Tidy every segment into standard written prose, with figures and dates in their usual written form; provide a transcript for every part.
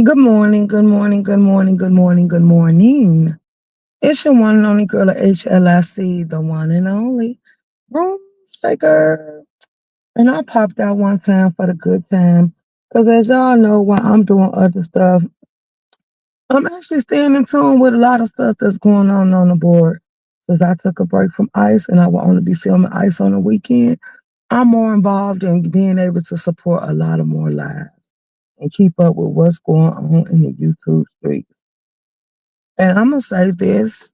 Good morning, good morning, good morning, good morning, good morning. It's your one and only girl at H.L.I.C, the one and only room shaker. And I popped out one time for the good time. Because as y'all know, while I'm doing other stuff, I'm actually staying in tune with a lot of stuff that's going on the board. Because I took a break from ice and I will only be filming ice on the weekend. I'm more involved in being able to support a lot of more lives and keep up with what's going on in the YouTube streets. And I'm gonna say this: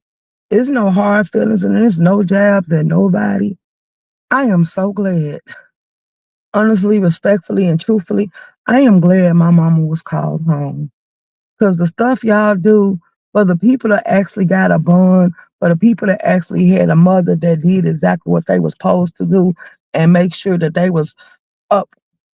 there's no hard feelings and there's no jabs at nobody. I am so glad, honestly, respectfully, and truthfully. I am glad my mama was called home because the stuff y'all do for the people that actually got a bond, for the people that actually had a mother that did exactly what they was supposed to do and make sure that they was up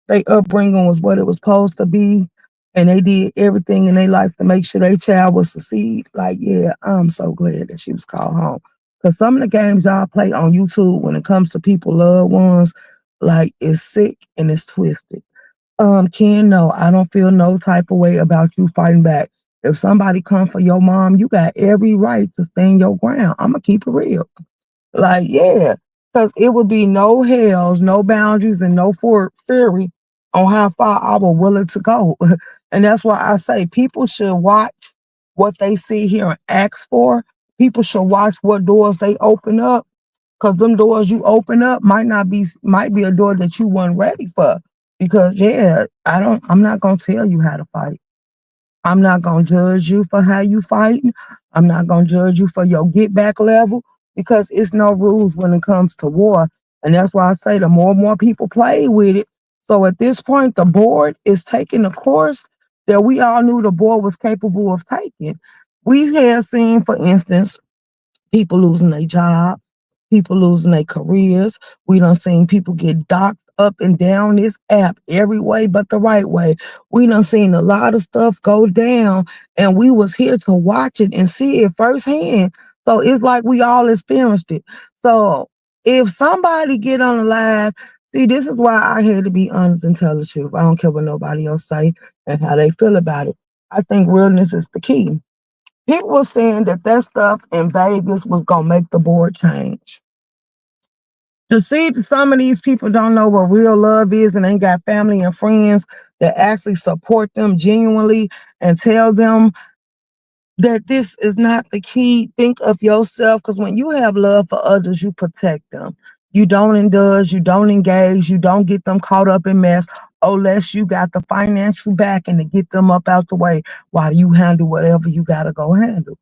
they upbringing was what it was supposed to be, and they did everything in their life to make sure their child would succeed. Like, yeah, I'm so glad that she was called home. Because some of the games y'all play on YouTube when it comes to people, loved ones, like it's sick and it's twisted. Ken, no, I don't feel no type of way about you fighting back. If somebody come for your mom, you got every right to stand your ground. I'ma keep it real. Like, yeah, because it would be no hells, no boundaries, and no fury on how far I was willing to go. And that's why I say people should watch what they see here and ask for. People should watch what doors they open up, because them doors you open up might be a door that you weren't ready for. Because yeah, I'm not gonna tell you how to fight. I'm not gonna judge you for how you fighting. I'm not gonna judge you for your get back level because it's no rules when it comes to war. And that's why I say the more and more people play with it. So at this point, the board is taking a course that we all knew the board was capable of taking. We have seen, for instance, people losing their jobs, people losing their careers. We done seen people get docked up and down this app every way but the right way. We done seen a lot of stuff go down and we was here to watch it and see it firsthand. So it's like we all experienced it. So if somebody get on the live, see, this is why I had to be honest and tell the truth. I don't care what nobody else say and how they feel about it. I think realness is the key. People were saying that that stuff in Vegas was gonna make the board change. To see that some of these people don't know what real love is and ain't got family and friends that actually support them genuinely and tell them that this is not the key. Think of yourself, because when you have love for others, you protect them. You don't indulge, you don't engage, you don't get them caught up in mess unless you got the financial backing to get them up out the way while you handle whatever you gotta go handle.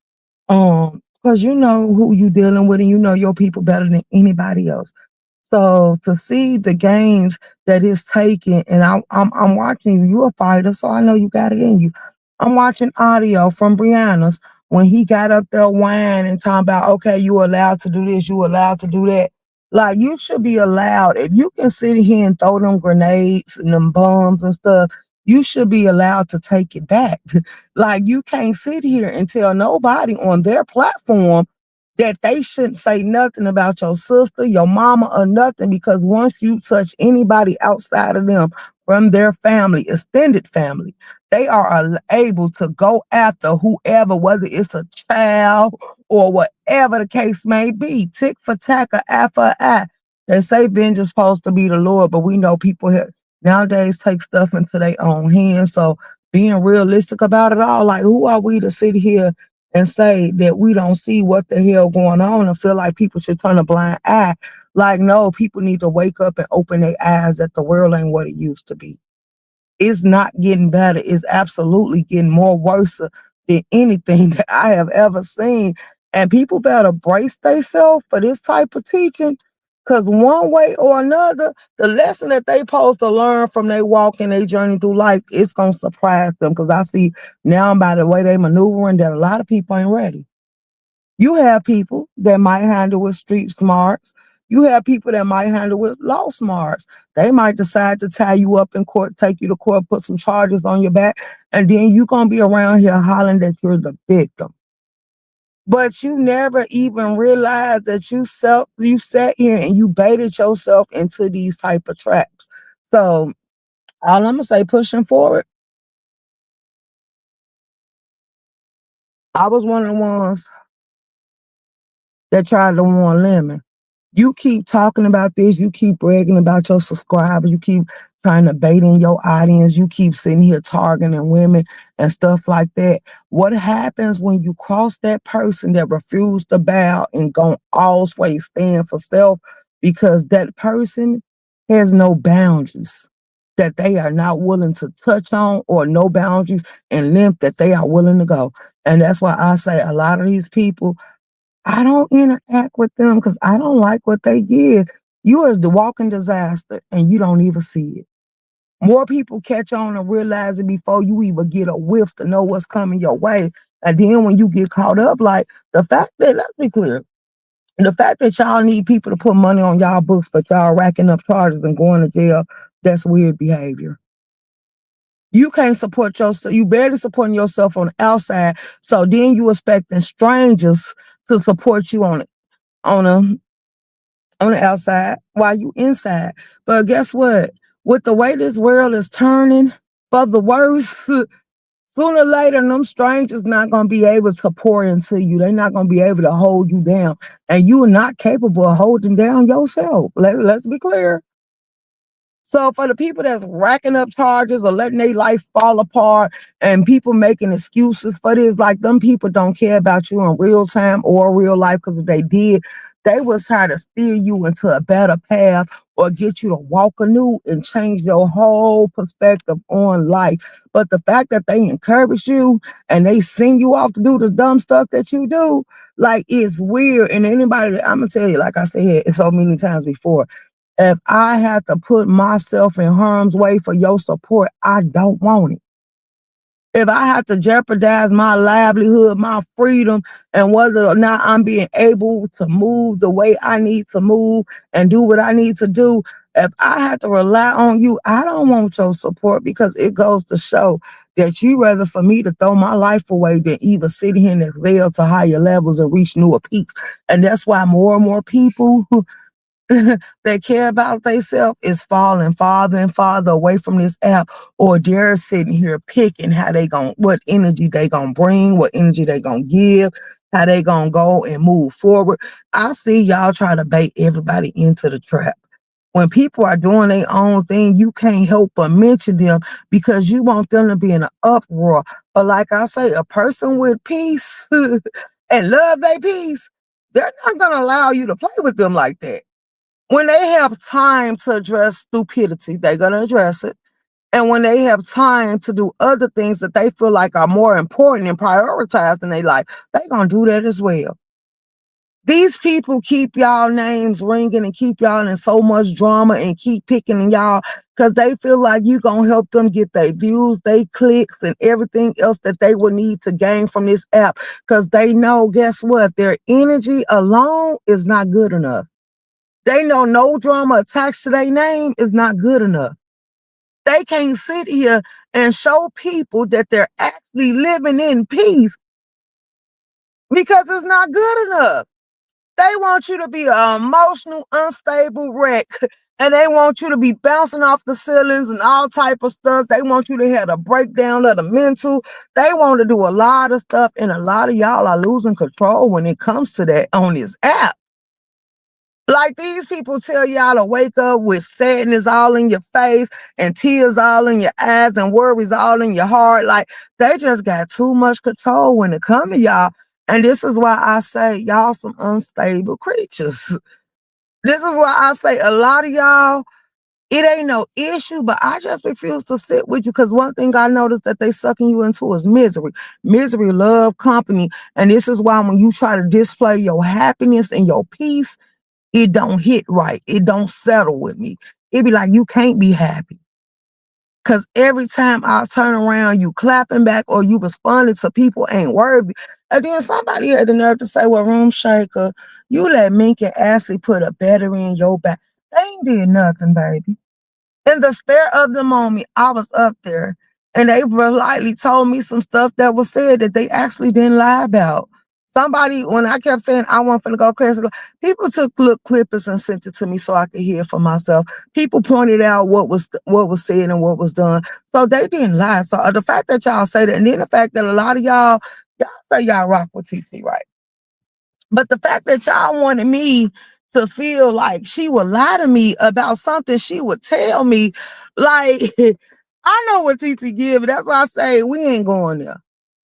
Because you know who you dealing with and you know your people better than anybody else. So to see the games that it's taking, and I'm watching you. You're a fighter, so I know you got it in you. I'm watching audio from Brianna's when he got up there whining and talking about, okay, you allowed to do this, you allowed to do that. Like you should be allowed. If you can sit here and throw them grenades and them bombs and stuff, you should be allowed to take it back. Like you can't sit here and tell nobody on their platform that they shouldn't say nothing about your sister, your mama, or nothing, because once you touch anybody outside of them from their family, extended family, they are able to go after whoever, whether it's a child or whatever the case may be. Tick for tack or eye for eye. They say vengeance is supposed to be the Lord, but we know people here nowadays take stuff into their own hands. So being realistic about it all, like who are we to sit here and say that we don't see what the hell going on and feel like people should turn a blind eye? Like, no, people need to wake up and open their eyes that the world ain't what it used to be. It's not getting better. It's absolutely getting more worse than anything that I have ever seen. And people better brace themselves for this type of teaching. Because one way or another, the lesson that they supposed to learn from their walk and their journey through life, it's going to surprise them. Because I see now by the way they maneuvering that a lot of people ain't ready. You have people that might handle with street smarts. You have people that might handle with law smarts. They might decide to tie you up in court, take you to court, put some charges on your back, and then you're going to be around here hollering that you're the victim. But you never even realized that you sat here and you baited yourself into these type of traps. So all I'm gonna say, pushing forward, I was one of the ones that tried to warn Lemon. You keep talking about this, you keep bragging about your subscribers, you keep trying to bait in your audience, you keep sitting here targeting women and stuff like that. What happens when you cross that person that refused to bow and gon' always stand for self because that person has no boundaries that they are not willing to touch on or no boundaries and length that they are willing to go. And that's why I say a lot of these people I don't interact with them because I don't like what they give. You are the walking disaster and you don't even see it. More people catch on and realize it before you even get a whiff to know what's coming your way. And then when you get caught up, like the fact that, let's be clear, the fact that y'all need people to put money on y'all books, but y'all racking up charges and going to jail, that's weird behavior. You can't support yourself. You barely supporting yourself on the outside. So then you expecting strangers to support you on a on the outside while you inside. But guess what? With the way this world is turning for the worse, sooner or later, them strangers not gonna be able to pour into you. They're not gonna be able to hold you down, and you are not capable of holding down yourself. Let's be clear. So for the people that's racking up charges or letting their life fall apart and people making excuses for this, like them people don't care about you in real time or real life because if they did, they was trying to steer you into a better path or get you to walk anew and change your whole perspective on life. But the fact that they encourage you and they send you off to do the dumb stuff that you do, like it's weird. And anybody, I'm gonna tell you, like I said so many times before, if I have to put myself in harm's way for your support, I don't want it. If I have to jeopardize my livelihood, my freedom, and whether or not I'm being able to move the way I need to move and do what I need to do, if I have to rely on you, I don't want your support because it goes to show that you rather for me to throw my life away than even sit here and excel to higher levels and reach newer peaks. And that's why more and more people that care about themselves is falling farther and farther away from this app, or they're sitting here picking how they going what energy they gonna bring, what energy they gonna give, how they gonna go and move forward. I see y'all try to bait everybody into the trap. When people are doing their own thing, you can't help but mention them because you want them to be in an uproar. But like I say, a person with peace and love their peace, they're not gonna allow you to play with them like that. When they have time to address stupidity, they're going to address it. And when they have time to do other things that they feel like are more important and prioritized in their life, they're going to do that as well. These people keep y'all names ringing and keep y'all in so much drama and keep picking y'all because they feel like you going to help them get their views, their clicks, and everything else that they would need to gain from this app because they know, guess what? Their energy alone is not good enough. They know no drama attached to their name is not good enough. They can't sit here and show people that they're actually living in peace because it's not good enough. They want you to be an emotional, unstable wreck. And they want you to be bouncing off the ceilings and all type of stuff. They want you to have a breakdown of the mental. They want to do a lot of stuff. And a lot of y'all are losing control when it comes to that on this app. Like these people tell y'all to wake up with sadness all in your face and tears all in your eyes and worries all in your heart. Like they just got too much control when it come to y'all. And this is why I say y'all some unstable creatures. This is why I say a lot of y'all, it ain't no issue, but I just refuse to sit with you because one thing I noticed that they sucking you into is misery. Misery love company. And this is why when you try to display your happiness and your peace, it don't hit right. It don't settle with me. It be like you can't be happy. Cause every time I turn around, you clapping back or you responding to people ain't worthy. And then somebody had the nerve to say, well, Room Shaker, you let Mink and Ashley put a battery in your back. They ain't did nothing, baby. In the spare of the moment, I was up there and they politely told me some stuff that was said that they actually didn't lie about. Somebody, when I kept saying I want to go class, people took little clippers and sent it to me so I could hear for myself. People pointed out what was said and what was done. So they didn't lie. So the fact that y'all say that, and then the fact that a lot of y'all Y'all say y'all rock with TT, right? But the fact that y'all wanted me to feel like she would lie to me about something she would tell me, like, I know what TT give. That's why I say we ain't going there.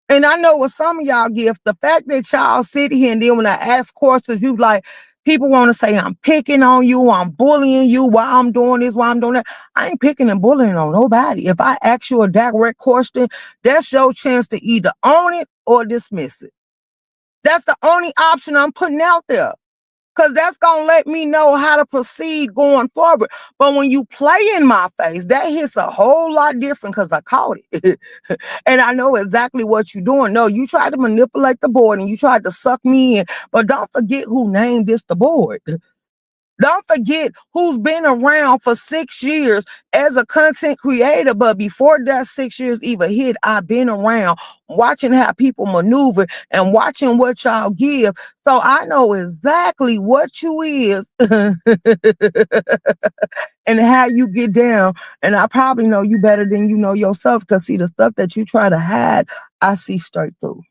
And I know what some of y'all give. The fact that y'all sit here and then when I ask questions, you like, people want to say I'm picking on you, I'm bullying you, why I'm doing this, why I'm doing that. I ain't picking and bullying on nobody. If I ask you a direct question, that's your chance to either own it or dismiss it. That's the only option I'm putting out there. Cause that's gonna let me know how to proceed going forward. But when you play in my face, that hits a whole lot different because I caught it. And I know exactly what you're doing. No, you tried to manipulate the board and you tried to suck me in. But don't forget who named this the board. Don't forget who's been around for 6 years as a content creator. But before that 6 years even hit, I've been around watching how people maneuver and watching what y'all give. So I know exactly what you is and how you get down. And I probably know you better than you know yourself because see the stuff that you try to hide, I see straight through.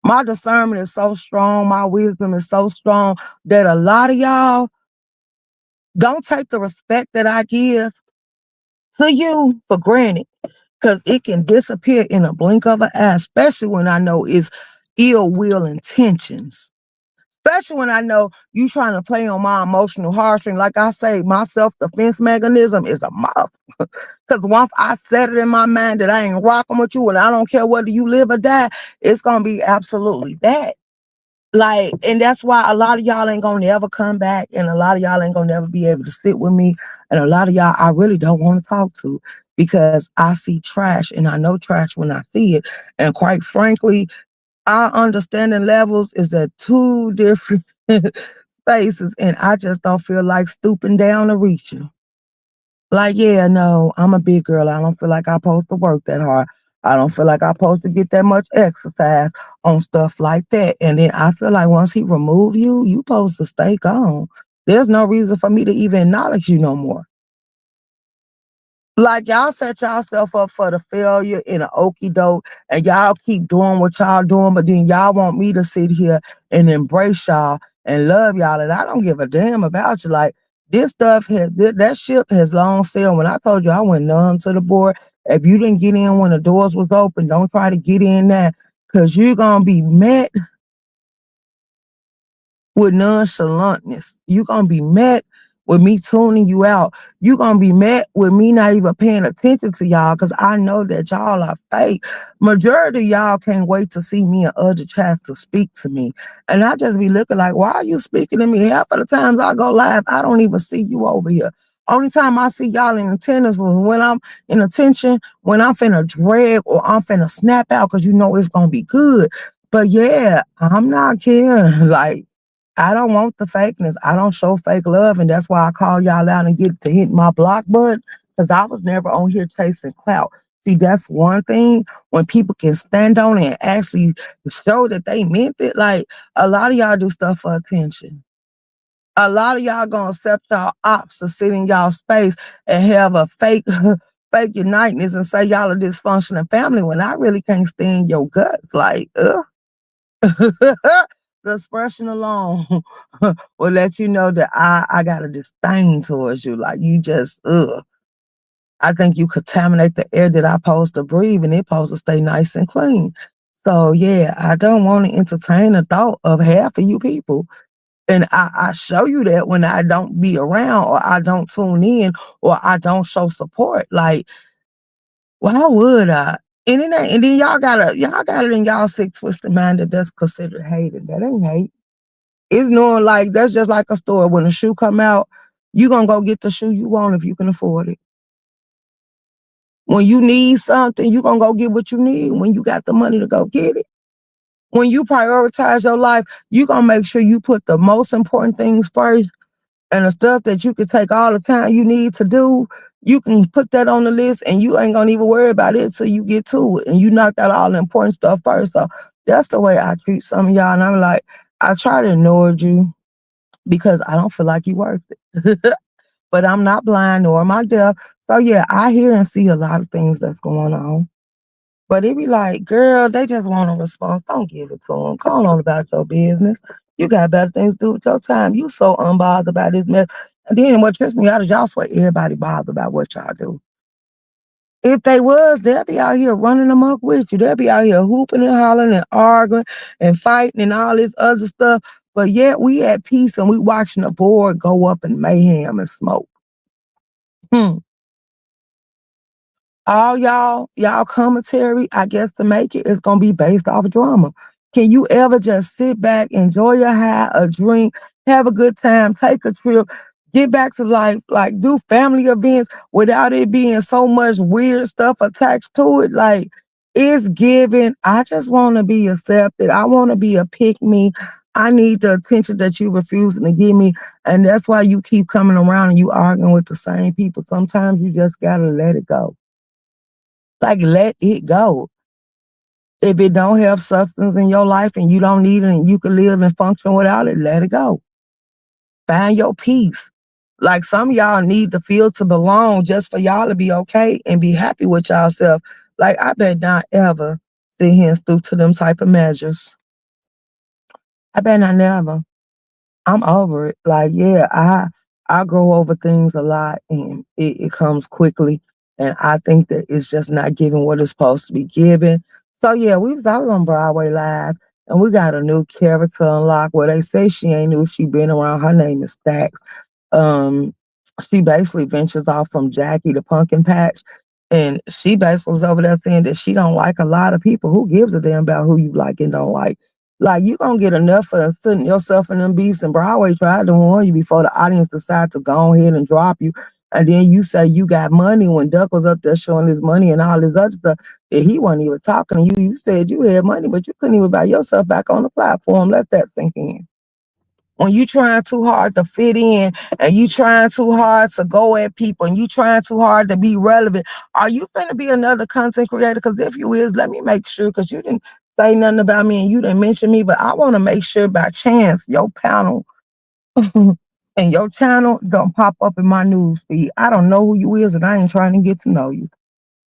My discernment is so strong, my wisdom is so strong that a lot of y'all don't take the respect that I give to you for granted because it can disappear in a blink of an eye, especially when I know it's ill will intentions. Especially when I know you trying to play on my emotional heartstring. Like I say, my self-defense mechanism is a mouth. Because once I set it in my mind that I ain't rocking with you and I don't care whether you live or die, it's going to be absolutely that. Like, and that's why a lot of y'all ain't gonna ever come back, and a lot of y'all ain't gonna never be able to sit with me, and a lot of y'all I really don't want to talk to because I see trash and I know trash when I see it. And quite frankly, our understanding levels is at two different spaces, and I just don't feel like stooping down to reach you. Like, yeah, no, I'm a big girl. I don't feel like I'm supposed to work that hard. I don't feel like I'm supposed to get that much exercise on stuff like that. And then I feel like once he remove you, you supposed to stay gone. There's no reason for me to even acknowledge you no more. Like y'all set yourself up for the failure in an okey doke, and y'all keep doing what y'all doing, but then y'all want me to sit here and embrace y'all and love y'all, and I don't give a damn about you. Like this stuff has that ship has long sailed. When I told you I went numb to the board, if you didn't get in when the doors was open, don't try to get in now, cause you're gonna be met with nonchalantness. You're gonna be met with me tuning you out. You're gonna be met with me not even paying attention to y'all because I know that y'all are fake. Majority of y'all can't wait to see me and other chance to speak to me. And I just be looking like, why are you speaking to me? Half of the times I go live, I don't even see you over here. Only time I see y'all in attendance was when I'm in attention, when I'm finna drag or I'm finna snap out because you know it's gonna be good. But yeah, I'm not kidding. Like I don't want the fakeness. I don't show fake love, and that's why I call y'all out and get to hit my block button because I was never on here chasing clout. See, that's one thing when people can stand on it and actually show that they meant it. Like a lot of y'all do stuff for attention. A lot of y'all gonna accept y'all ops to sit in y'all space and have a fake fake uniteness and say y'all a dysfunctional family when I really can't stand your guts. Like, ugh. The expression alone will let you know that I got a disdain towards you. Like you just, ugh. I think you contaminate the air that I supposed to breathe and it supposed to stay nice and clean. So yeah, I don't want to entertain the thought of half of you people. And I show you that when I don't be around or I don't tune in or I don't show support. Like, why would I? And it ain't, and then y'all got it in y'all sick twisted mind that that's considered hating. That ain't hate. It's knowing like that's just like a store. When a shoe come out, you gonna go get the shoe you want if you can afford it. When you need something, you gonna go get what you need when you got the money to go get it. When you prioritize your life, you gonna make sure you put the most important things first and the stuff that you can take all the time you need to do, you can put that on the list and you ain't gonna even worry about it till you get to it. And you knocked out all the important stuff first. So that's the way I treat some of y'all. And I'm like, I try to ignore you because I don't feel like you worth it. but I'm not blind nor am I deaf. So yeah, I hear and see a lot of things that's going on. But it be like, girl, they just want a response. Don't give it to them. Go on about your business. You got better things to do with your time. You so unbothered about this mess. And then what trips me out is y'all swear everybody bothered about what y'all do. If they was, they'll be out here running amok with you. They'll be out here hooping and hollering and arguing and fighting and all this other stuff. But yet we at peace and we watching the board go up in mayhem and smoke. Hmm. All y'all commentary, I guess to make it is gonna be based off drama. Can you ever just sit back, enjoy your high, a drink, have a good time, take a trip, get back to life, like do family events without it being so much weird stuff attached to it? Like it's given. I just want to be accepted. I want to be a pick me. I need the attention that you refusing to give me. And that's why you keep coming around and you arguing with the same people. Sometimes you just gotta let it go. Like, let it go. If it don't have substance in your life and you don't need it and you can live and function without it, let it go. Find your peace. Like some of y'all need to feel to belong just for y'all to be okay and be happy with yourself. Like I bet not ever sit here and stoop to them type of measures. I bet not never. I'm over it. Like, yeah, I grow over things a lot and it comes quickly. And I think that it's just not giving what it's supposed to be given. So yeah, we was out on Broadway Live and we got a new character unlocked where they say she ain't new, she been around. Her name is Stack. Um, she basically ventures off from Jackie the Pumpkin Patch, and she basically was over there saying that she don't like a lot of people. Who gives a damn about who you like and don't like? Like you gonna get enough of putting yourself in them beefs. And Broadway tried to warn you before the audience decide to go ahead and drop you. And then you say you got money when Duck was up there showing his money and all this other stuff. And he wasn't even talking to you. You said you had money, but you couldn't even buy yourself back on the platform. Let that sink in. When you trying too hard to fit in and you trying too hard to go at people and you trying too hard to be relevant, are you finna be another content creator? Because if you is, let me make sure, because you didn't say nothing about me and you didn't mention me, but I want to make sure by chance your panel and your channel don't pop up in my news feed. I don't know who you is and I ain't trying to get to know you.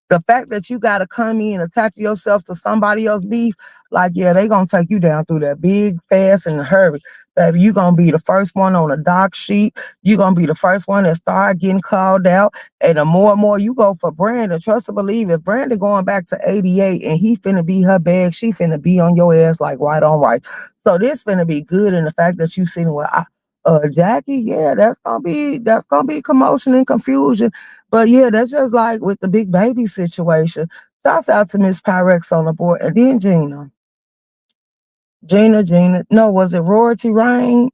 The fact that you gotta come in and attach yourself to somebody else's beef, like, yeah, they gonna take you down through that big, fast, and hurry. Baby, you gonna be the first one on the dock sheet. You gonna be the first one that start getting called out. And the more and more you go for Brandon, trust and believe, if Brandon going back to 88 and he finna be her bag, she finna be on your ass like right on right. So this finna be good. And the fact that you sitting with Jackie, yeah, that's gonna be commotion and confusion. But yeah, that's just like with the big baby situation. Shouts out to Miss Pyrex on the board. And then Gina. Gina. No, was it Royalty Rain?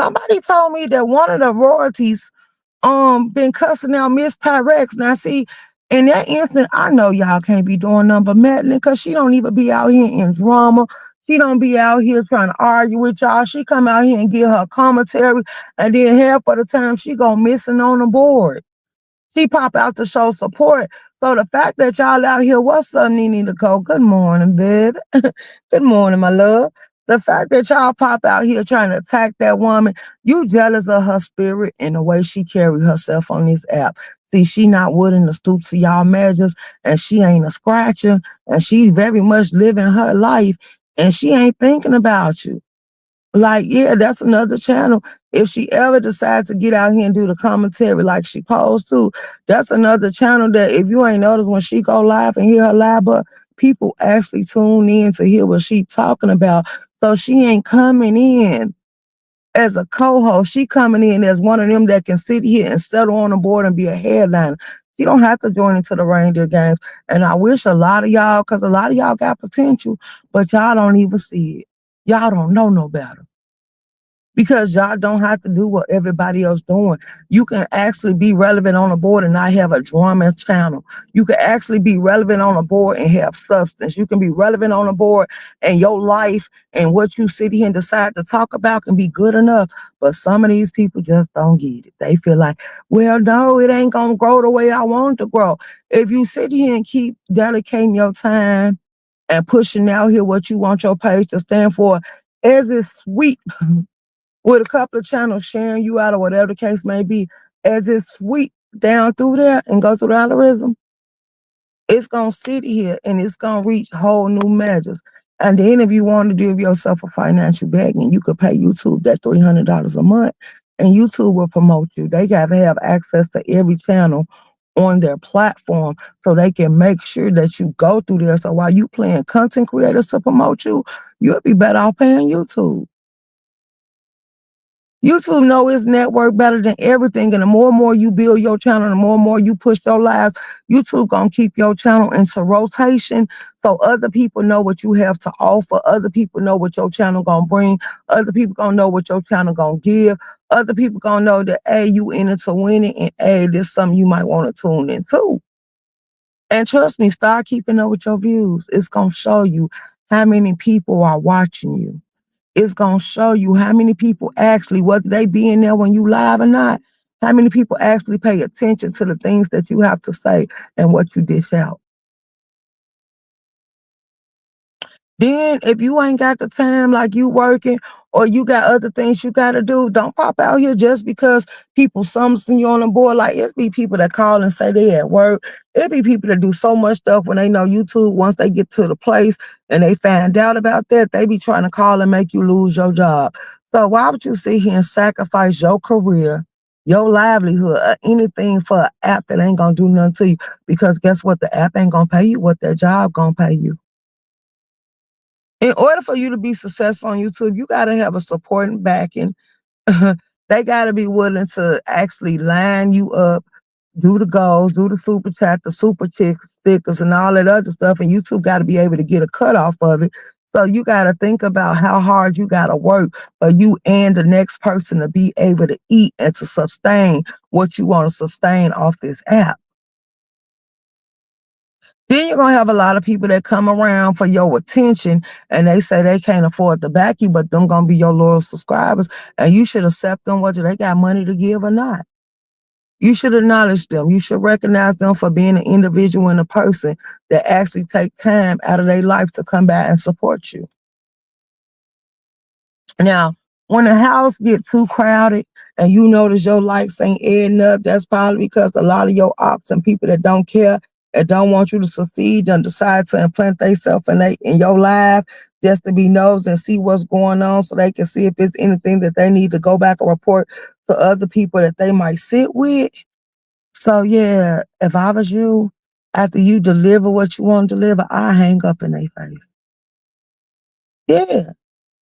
Somebody told me that one of the royalties been cussing out Miss Pyrex. Now see, in that instant, I know y'all can't be doing nothing but meddling because she don't even be out here in drama. She don't be out here trying to argue with y'all. She come out here and give her commentary, and then half of the time she go missing on the board. She pop out to show support. So the fact that y'all out here, what's up, Nene Nicole? Good morning, baby. Good morning, my love. The fact that y'all pop out here trying to attack that woman, you jealous of her spirit and the way she carry herself on this app. See, she not willing to stoop to y'all measures, and she ain't a scratcher, and she very much living her life, and she ain't thinking about you. Like, yeah, that's another channel. If she ever decides to get out here and do the commentary like she posed to, that's another channel that if you ain't noticed when she go live and hear her live, but people actually tune in to hear what she talking about. So she ain't coming in as a co-host. She coming in as one of them that can sit here and settle on the board and be a headliner. She don't have to join into the reindeer games. And I wish a lot of y'all, because a lot of y'all got potential, but y'all don't even see it. Y'all don't know no better because y'all don't have to do what everybody else doing. You can actually be relevant on the board and not have a drama channel. You can actually be relevant on the board and have substance. You can be relevant on the board and your life and what you sit here and decide to talk about can be good enough. But some of these people just don't get it. They feel like, well, no, it ain't gonna grow the way I want it to grow. If you sit here and keep dedicating your time and pushing out here what you want your page to stand for, as it's sweet with a couple of channels sharing you out or whatever the case may be, as it sweep down through there and go through the algorithm, it's gonna sit here and it's gonna reach whole new measures. And then if you want to give yourself a financial backing, you could pay YouTube that $300 a month, and YouTube will promote you. They gotta have access to every channel on their platform so they can make sure that you go through there. So while you paying content creators to promote you, you'll be better off paying YouTube. YouTube know its network better than everything, and the more and more you build your channel, the more and more you push your lives, YouTube gonna keep your channel into rotation, so other people know what you have to offer. Other people know what your channel gonna bring. Other people gonna know what your channel gonna give. Other people gonna know that hey, you in it to win it, and hey, this is something you might want to tune into. And trust me, start keeping up with your views. It's gonna show you how many people are watching you. It's gonna show you how many people actually, whether they be in there when you live or not, how many people actually pay attention to the things that you have to say and what you dish out. Then if you ain't got the time, like you working or you got other things you gotta do, don't pop out here just because people summoning you on the board. Like it be people that call and say they at work. It be people that do so much stuff when they know YouTube. Once they get to the place and they find out about that, they be trying to call and make you lose your job. So why would you sit here and sacrifice your career, your livelihood, or anything for an app that ain't gonna do nothing to you? Because guess what? The app ain't gonna pay you what that job gonna pay you. In order for you to be successful on YouTube, you gotta have a support and backing. They gotta be willing to actually line you up, do the goals, do the super chat, the super chick stickers, and all that other stuff. And YouTube gotta be able to get a cut off of it. So you gotta think about how hard you gotta work for you and the next person to be able to eat and to sustain what you want to sustain off this app. Then you're gonna have a lot of people that come around for your attention and they say they can't afford to back you, but them gonna be your loyal subscribers, and you should accept them whether they got money to give or not. You should acknowledge them. You should recognize them for being an individual and a person that actually take time out of their life to come back and support you. Now, when the house get too crowded and you notice your likes ain't adding up, that's probably because a lot of your ops and people that don't care and don't want you to succeed and decide to implant themselves in your life just to be nosy and see what's going on so they can see if it's anything that they need to go back and report to other people that they might sit with. So yeah, if I was you, after you deliver what you want to deliver, I hang up in their face. Yeah.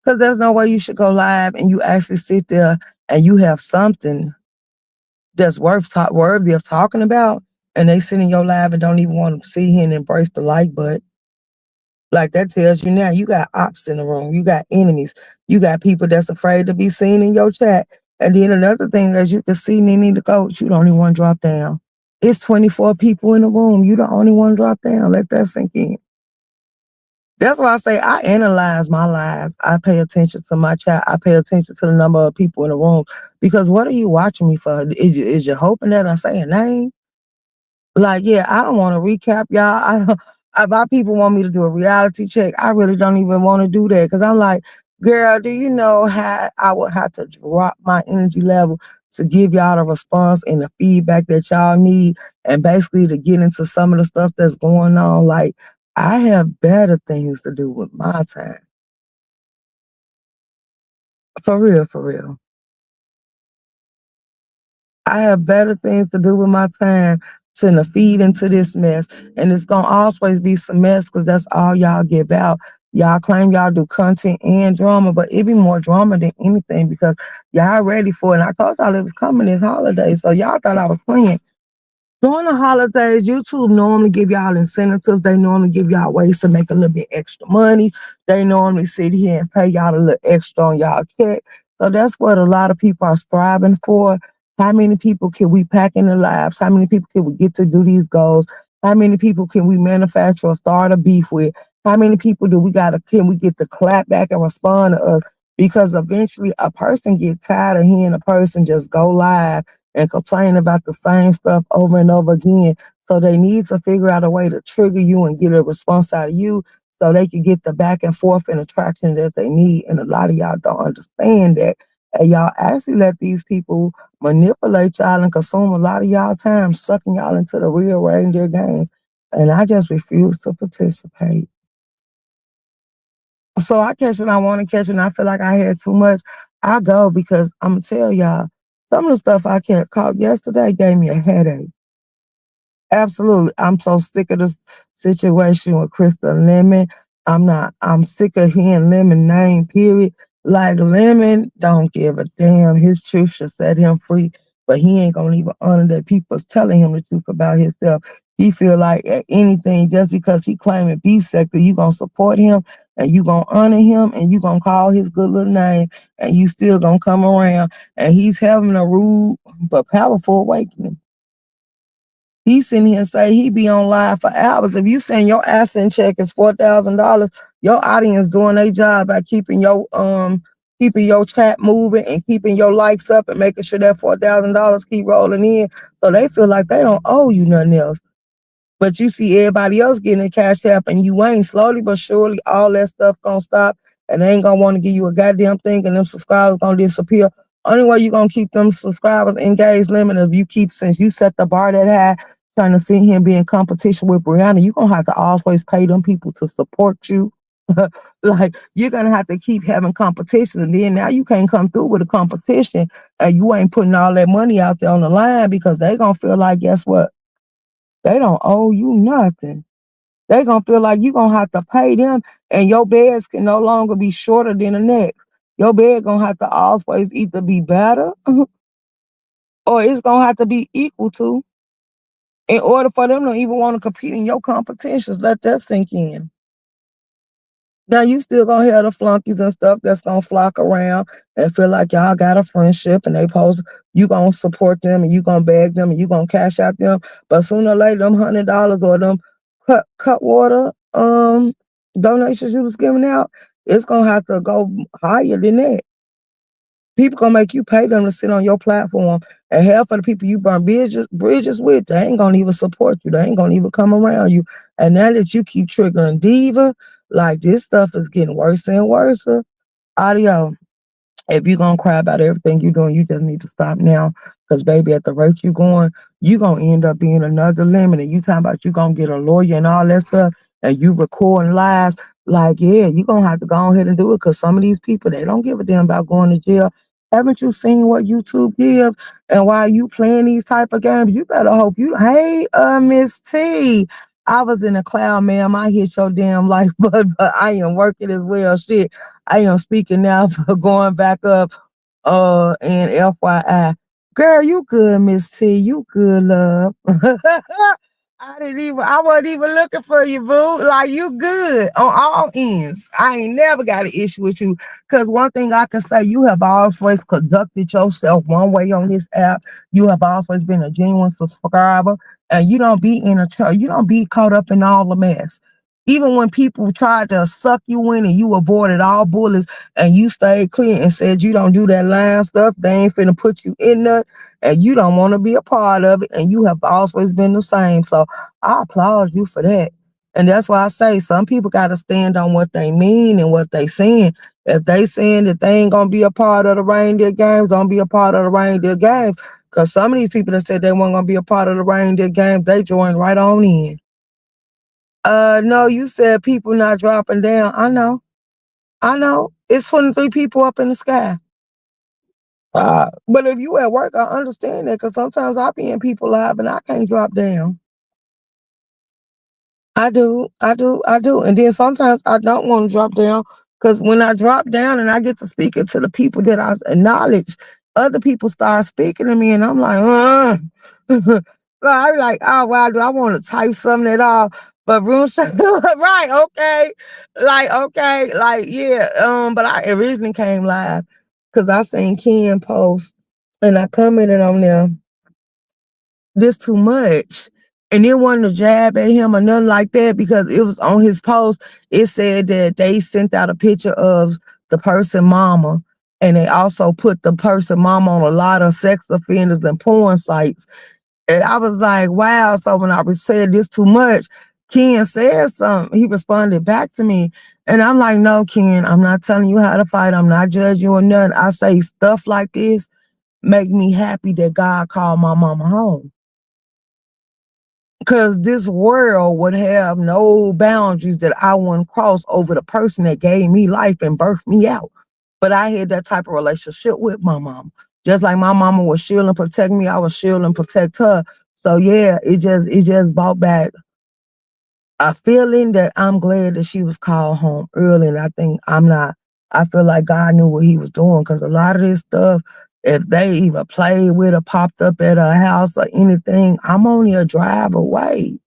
Because there's no way you should go live and you actually sit there and you have something that's worthy of talking about, and they sit in your live and don't even want to see here and embrace the like button. Like that tells you now you got ops in the room, you got enemies, you got people that's afraid to be seen in your chat. And then another thing, as you can see, Nene the coach, you the only one drop down. It's 24 people in the room. You the only one drop down. Let that sink in. That's why I say I analyze my lives. I pay attention to my chat. I pay attention to the number of people in the room. Because what are you watching me for? Is you hoping that I say a name? Like, yeah, I don't want to recap y'all. I don't, if my people want me to do a reality check, I really don't even want to do that. Because I'm like, girl, do you know how I would have to drop my energy level to give y'all the response and the feedback that y'all need, and basically to get into some of the stuff that's going on? Like, I have better things to do with my time. For real, for real. I have better things to do with my time than to feed into this mess. And it's gonna always be some mess because that's all y'all get about. Y'all claim y'all do content and drama, but it be more drama than anything because y'all ready for it. And I told y'all it was coming this holiday, so y'all thought I was playing. During the holidays, YouTube normally give y'all incentives. They normally give y'all ways to make a little bit extra money. They normally sit here and pay y'all a little extra on y'all check. So that's what a lot of people are striving for. How many people can we pack in their lives? How many people can we get to do these goals? How many people can we manufacture or start a beef with? How many people can we get to clap back and respond to us? Because eventually a person get tired of hearing a person just go live and complain about the same stuff over and over again. So they need to figure out a way to trigger you and get a response out of you so they can get the back and forth and attraction that they need. And a lot of y'all don't understand that. And y'all actually let these people manipulate y'all and consume a lot of y'all time, sucking y'all into the real reindeer games. And I just refuse to participate. So I catch when I want to catch, and I feel like I had too much. I go because I'm gonna tell y'all some of the stuff I caught yesterday gave me a headache. Absolutely. I'm so sick of this situation with Crystal Lemon. I'm sick of hearing Lemon name, period. Like Lemon don't give a damn. His truth should set him free, but he ain't gonna even honor that people's telling him the truth about himself. He feel like anything just because he claiming beef sector, you gonna support him and you gonna honor him and you gonna call his good little name and you still gonna come around and he's having a rude but powerful awakening. He sitting here and say he be on live for hours. If you send your asset check is $4,000, your audience doing their job by keeping your chat moving and keeping your likes up and making sure that $4,000 keep rolling in. So they feel like they don't owe you nothing else. But you see everybody else getting a cash app and you ain't. Slowly but surely, all that stuff gonna stop and they ain't gonna want to give you a goddamn thing and them subscribers gonna disappear. Only way you gonna keep them subscribers engaged, Limit, if you keep, since you set the bar that high, trying to sit here and be in competition with Brianna, you gonna have to always pay them people to support you. Like you're gonna have to keep having competition, and then now you can't come through with a competition and you ain't putting all that money out there on the line because they gonna feel like, guess what? They don't owe you nothing. They gonna feel like you gonna have to pay them, and your beds can no longer be shorter than the next. Your bed gonna have to always either be better or it's gonna have to be equal to in order for them to even want to compete in your competitions. Let that sink in. Now you still gonna have the flunkies and stuff that's gonna flock around and feel like y'all got a friendship and they post you gonna support them and you gonna beg them and you gonna cash out them. But sooner or later them $100 or them cut water donations you was giving out, it's gonna have to go higher than that. People gonna make you pay them to sit on your platform. And half of the people you burn bridges with, they ain't gonna even support you. They ain't gonna even come around you. And now that you keep triggering diva, like this stuff is getting worse and worse. Audio. If you're gonna cry about everything you're doing, you just need to stop now. Cause baby, at the rate you're going, you gonna end up being another limit. And you talking about you gonna get a lawyer and all that stuff, and you recording lies. Like, yeah, you gonna have to go ahead and do it. Cause some of these people, they don't give a damn about going to jail. Haven't you seen what YouTube gives? And while you playing these type of games, you better hope you. Hey, Miss T, I was in a cloud, ma'am. I hit your damn life, but I am working as well. Shit. I am speaking now for going back up. And FYI, girl, you good, Miss T. You good, love. I wasn't even looking for you, boo. Like you good on all ends. I ain't never got an issue with you. Cause one thing I can say, you have always conducted yourself one way on this app. You have always been a genuine subscriber, and you don't be in you don't be caught up in all the mess. Even when people tried to suck you in and you avoided all bullets and you stayed clear and said you don't do that lying stuff, they ain't finna put you in there and you don't want to be a part of it and you have always been the same. So I applaud you for that. And that's why I say some people got to stand on what they mean and what they saying. If they saying that they ain't gonna be a part of the reindeer games, don't be a part of the reindeer games. Cause some of these people that said they weren't gonna be a part of the reindeer games, they joined right on in. No, you said people not dropping down. I know. I know. It's 23 people up in the sky. But if you at work, I understand that because sometimes I be in people live and I can't drop down. I do. And then sometimes I don't want to drop down because when I drop down and I get to speaking to the people that I acknowledge, other people start speaking to me and I'm like, so I'm like, oh wow, do I want to type something at all? But room right, okay. Like, yeah. But I originally came live because I seen Ken post and I commented on there this too much. And then wanted to jab at him or nothing like that because it was on his post. It said that they sent out a picture of the person mama. And they also put the person mama on a lot of sex offenders and porn sites. And I was like, wow. So when I said this too much, Ken said something. He responded back to me. And I'm like, no, Ken, I'm not telling you how to fight. I'm not judging you or nothing. I say stuff like this make me happy that God called my mama home. Because this world would have no boundaries that I wouldn't cross over the person that gave me life and birthed me out. But I had that type of relationship with my mom. Just like my mama was shield and protect me, I was shield and protect her. So yeah, it just brought back a feeling that I'm glad that she was called home early. And I think I feel like God knew what he was doing because a lot of this stuff, if they even played with or popped up at her house or anything, I'm only a drive away.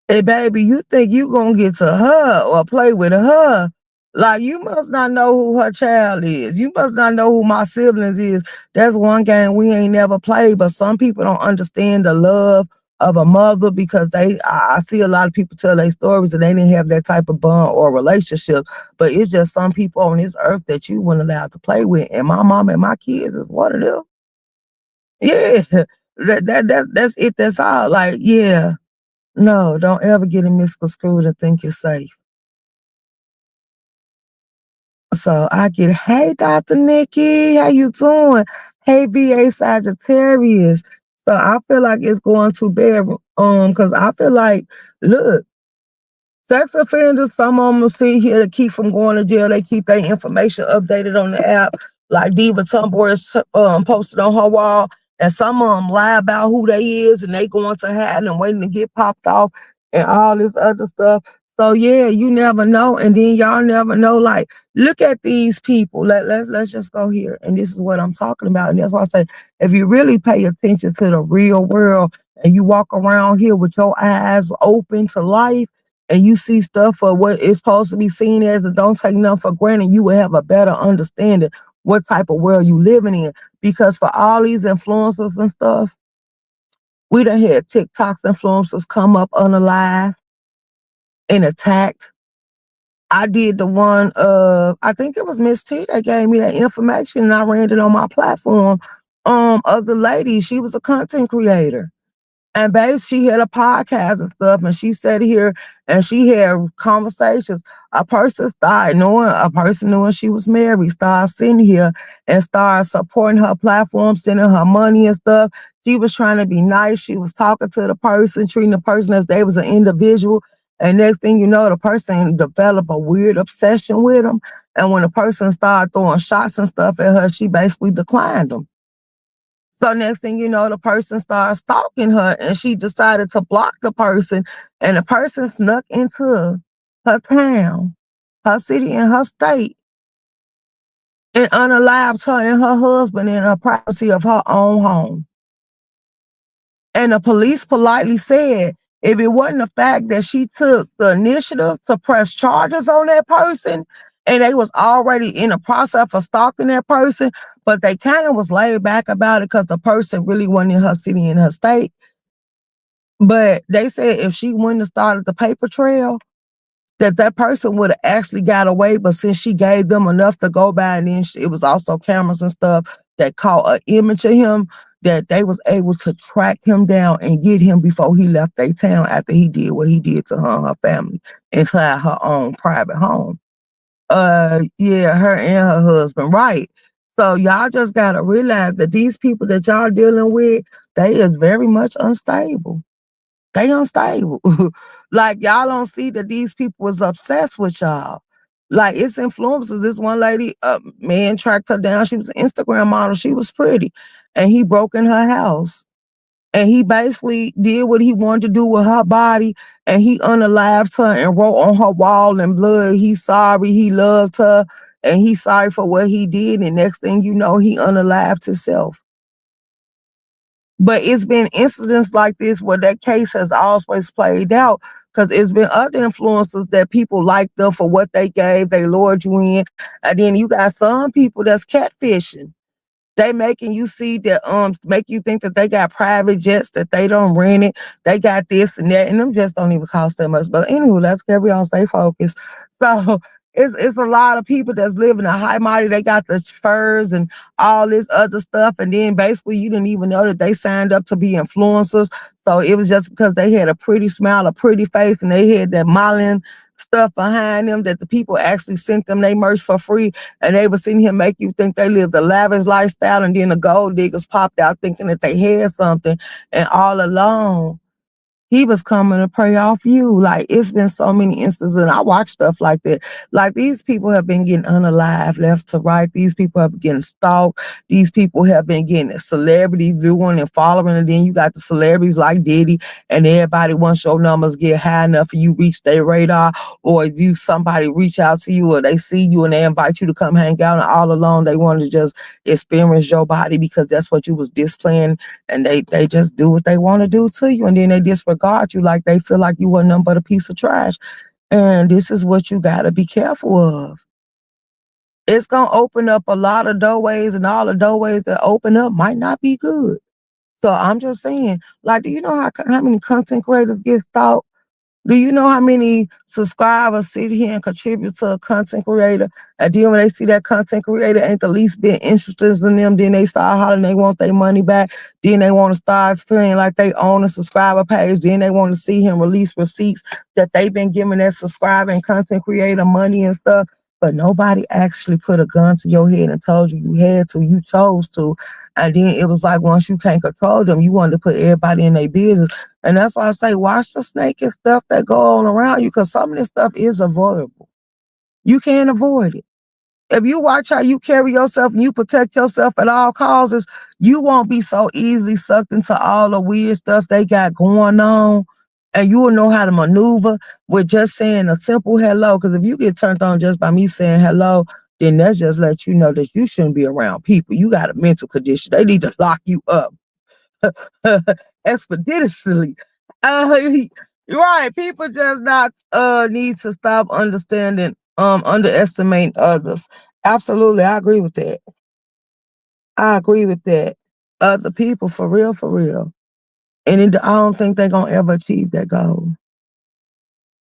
Hey, baby, you think you gonna get to her or play with her? Like, you must not know who her child is. You must not know who my siblings is. That's one game we ain't never played, but some people don't understand the love of a mother because I see a lot of people tell their stories and they didn't have that type of bond or relationship. But it's just some people on this earth that you weren't allowed to play with. And my mom and my kids is one of them. Yeah. That's it. That's all. Like, yeah. No, don't ever get it misconstrued and think you're safe. So I get, hey, Dr. Nikki, how you doing? Hey, VA Sagittarius. So I feel like it's going too bad, because I feel like, look, sex offenders, some of them will sit here to keep from going to jail. They keep their information updated on the app. Like Diva Tumblr is posted on her wall. And some of them lie about who they is and they going to hide and waiting to get popped off and all this other stuff. So yeah, you never know. And then y'all never know. Like, look at these people. Let's just go here. And this is what I'm talking about. And that's why I say, if you really pay attention to the real world and you walk around here with your eyes open to life, and you see stuff for what it's supposed to be seen as and don't take nothing for granted, you will have a better understanding what type of world you living in. Because for all these influencers and stuff, we done had TikToks influencers come up unalive and attacked. I did the one I think it was Miss T that gave me that information and I ran it on my platform of the lady. She was a content creator. And basically, she had a podcast and stuff, and she sat here and she had conversations. A person knowing she was married, started sitting here and started supporting her platform, sending her money and stuff. She was trying to be nice. She was talking to the person, treating the person as they was an individual. And next thing you know, the person developed a weird obsession with them. And when the person started throwing shots and stuff at her, she basically declined them. So next thing you know, the person started stalking her and she decided to block the person. And the person snuck into her town, her city, and her state and unalived her and her husband in her privacy of her own home. And the police politely said, if it wasn't the fact that she took the initiative to press charges on that person, and they was already in the process of stalking that person, but they kind of was laid back about it because the person really wasn't in her city and her state. But they said if she wouldn't have started the paper trail, that person would have actually got away. But since she gave them enough to go by, and then it was also cameras and stuff that caught an image of him, that they was able to track him down and get him before he left their town after he did what he did to her and her family inside her own private home. Yeah, her and her husband, right. So y'all just gotta realize that these people that y'all dealing with, they is very much unstable. They unstable. Like, y'all don't see that these people was obsessed with y'all. Like, it's influencers. This one lady, man tracked her down. She was an Instagram model. She was pretty. And he broke in her house. And he basically did what he wanted to do with her body. And he unalived her and wrote on her wall in blood, he's sorry, he loved her, and he's sorry for what he did. And next thing you know, he unalived himself. But it's been incidents like this where that case has always played out because it's been other influencers that people like them for what they gave, they lured you in. And then you got some people that's catfishing. They making you see that make you think that they got private jets that they don't rent it. They got this and that, and them just don't even cost that much. But anyway, let's carry on, stay focused. So it's a lot of people that's living a high mighty. They got the furs and all this other stuff, and then basically you didn't even know that they signed up to be influencers. So it was just because they had a pretty smile, a pretty face, and they had that modeling stuff behind them that the people actually sent them they merch for free, and they was sitting here make you think they lived a lavish lifestyle, and then the gold diggers popped out thinking that they had something, and all along he was coming to prey off you. Like it's been so many instances, and I watch stuff like that. Like these people have been getting unalived left to right. These people have been getting stalked. These people have been getting celebrity viewing and following, and then you got the celebrities like Diddy, and everybody once your numbers get high enough for you reach their radar, or you somebody reach out to you, or they see you and they invite you to come hang out, and all along they want to just experience your body because that's what you was displaying, and they just do what they want to do to you, and then they disregard you like they feel like you were nothing but a piece of trash. And this is what you got to be careful of. It's gonna open up a lot of doorways, and all the doorways that open up might not be good. So I'm just saying, like, do you know how many content creators get stalked? Do you know how many subscribers sit here and contribute to a content creator? And then when they see that content creator ain't the least bit interested in them, then they start hollering they want their money back. Then they want to start feeling like they own a subscriber page. Then they want to see him release receipts that they've been giving that subscriber and content creator money and stuff. But nobody actually put a gun to your head and told you you had to, you chose to. And then it was like once you can't control them, you wanted to put everybody in their business. And that's why I say watch the snake and stuff that go on around you, because some of this stuff is avoidable. You can't avoid it. If you watch how you carry yourself and you protect yourself at all causes, you won't be so easily sucked into all the weird stuff they got going on. And you will know how to maneuver with just saying a simple hello. Because if you get turned on just by me saying hello, then that's just let you know that you shouldn't be around people. You got a mental condition. They need to lock you up expeditiously. Uh, right. People just not need to stop underestimating others. Absolutely, I agree with that. I agree with that. Other people for real, for real. And I don't think they're gonna ever achieve that goal.